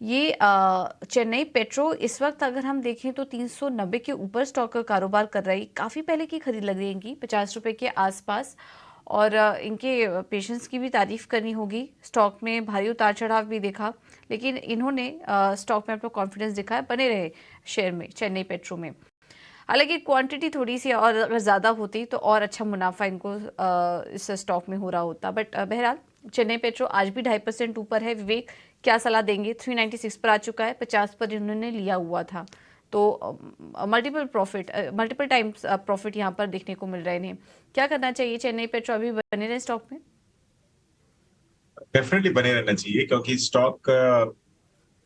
ये चेन्नई पेट्रो इस वक्त अगर हम देखें तो 390 के ऊपर स्टॉक का कारोबार कर रही, काफ़ी पहले की खरीद लग रही है इनकी, 50 रुपए के आसपास। और इनके पेशेंस की भी तारीफ करनी होगी। स्टॉक में भारी उतार चढ़ाव भी देखा, लेकिन इन्होंने स्टॉक में अपना कॉन्फिडेंस दिखाया, बने रहे शेयर में, चेन्नई पेट्रो में। हालांकि क्वांटिटी थोड़ी सी और अगर ज़्यादा होती तो और अच्छा मुनाफा इनको इस स्टॉक में हो रहा होता। बट बहरहाल चेन्नई पेट्रो आज भी 2.5% ऊपर है। विवेक क्या सलाह देंगे? 396 पर आ चुका है, 50 पर इन्होंने लिया हुआ था, तो मल्टीपल टाइम्स प्रॉफिट यहाँ पर देखने को मिल रहे हैं। क्या करना चाहिए? चेन्नई पेट्रो अभी बने रहे स्टॉक में? डेफिनेटली बने रहना चाहिए, क्योंकि स्टॉक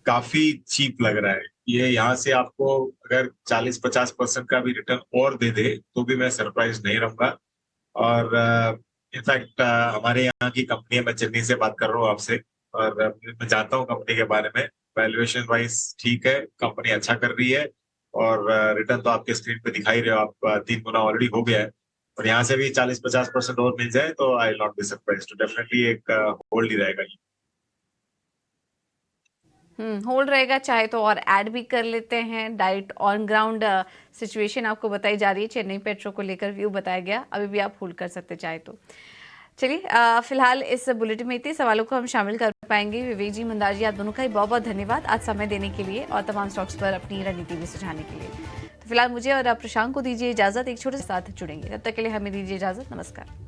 काफी चीप लग रहा है। ये यहाँ से आपको अगर 40-50% का भी रिटर्न और दे दे तो भी मैं सरप्राइज नहीं रहूंगा। और इनफैक्ट हमारे यहाँ की कंपनी है, मैं चेन्नई से बात कर रहा हूँ आपसे, और मैं जानता हूँ कंपनी के बारे में। वैल्यूएशन वाइज ठीक है, कंपनी अच्छा कर रही है, और रिटर्न तो आपके स्क्रीन पे दिखाई रहे हो आप, 3 गुना ऑलरेडी हो गया है। और यहाँ से भी 40-50% और मिल जाए तो I will not be surprise. तो डेफिनेटली एक होल्ड ही रहेगा ये। होल्ड रहेगा। चाहे तो और ऐड भी कर लेते हैं। डायरेक्ट ऑन ग्राउंड सिचुएशन आपको बताई जा रही है, चेन्नई पेट्रो को लेकर व्यू बताया गया, अभी भी आप होल्ड कर सकते चाहे तो। चलिए फिलहाल इस बुलेटिन में इतने सवालों को हम शामिल कर पाएंगे। विवेक जी, मंदार जी, आप दोनों का ही बहुत बहुत धन्यवाद आज समय देने के लिए और तमाम स्टॉक्स पर अपनी रणनीति भी सुझाने के लिए। तो फिलहाल मुझे और प्रशांत को दीजिए इजाजत, एक छोटे से साथ जुड़ेंगे, तब तक के लिए हमें दीजिए इजाजत। नमस्कार।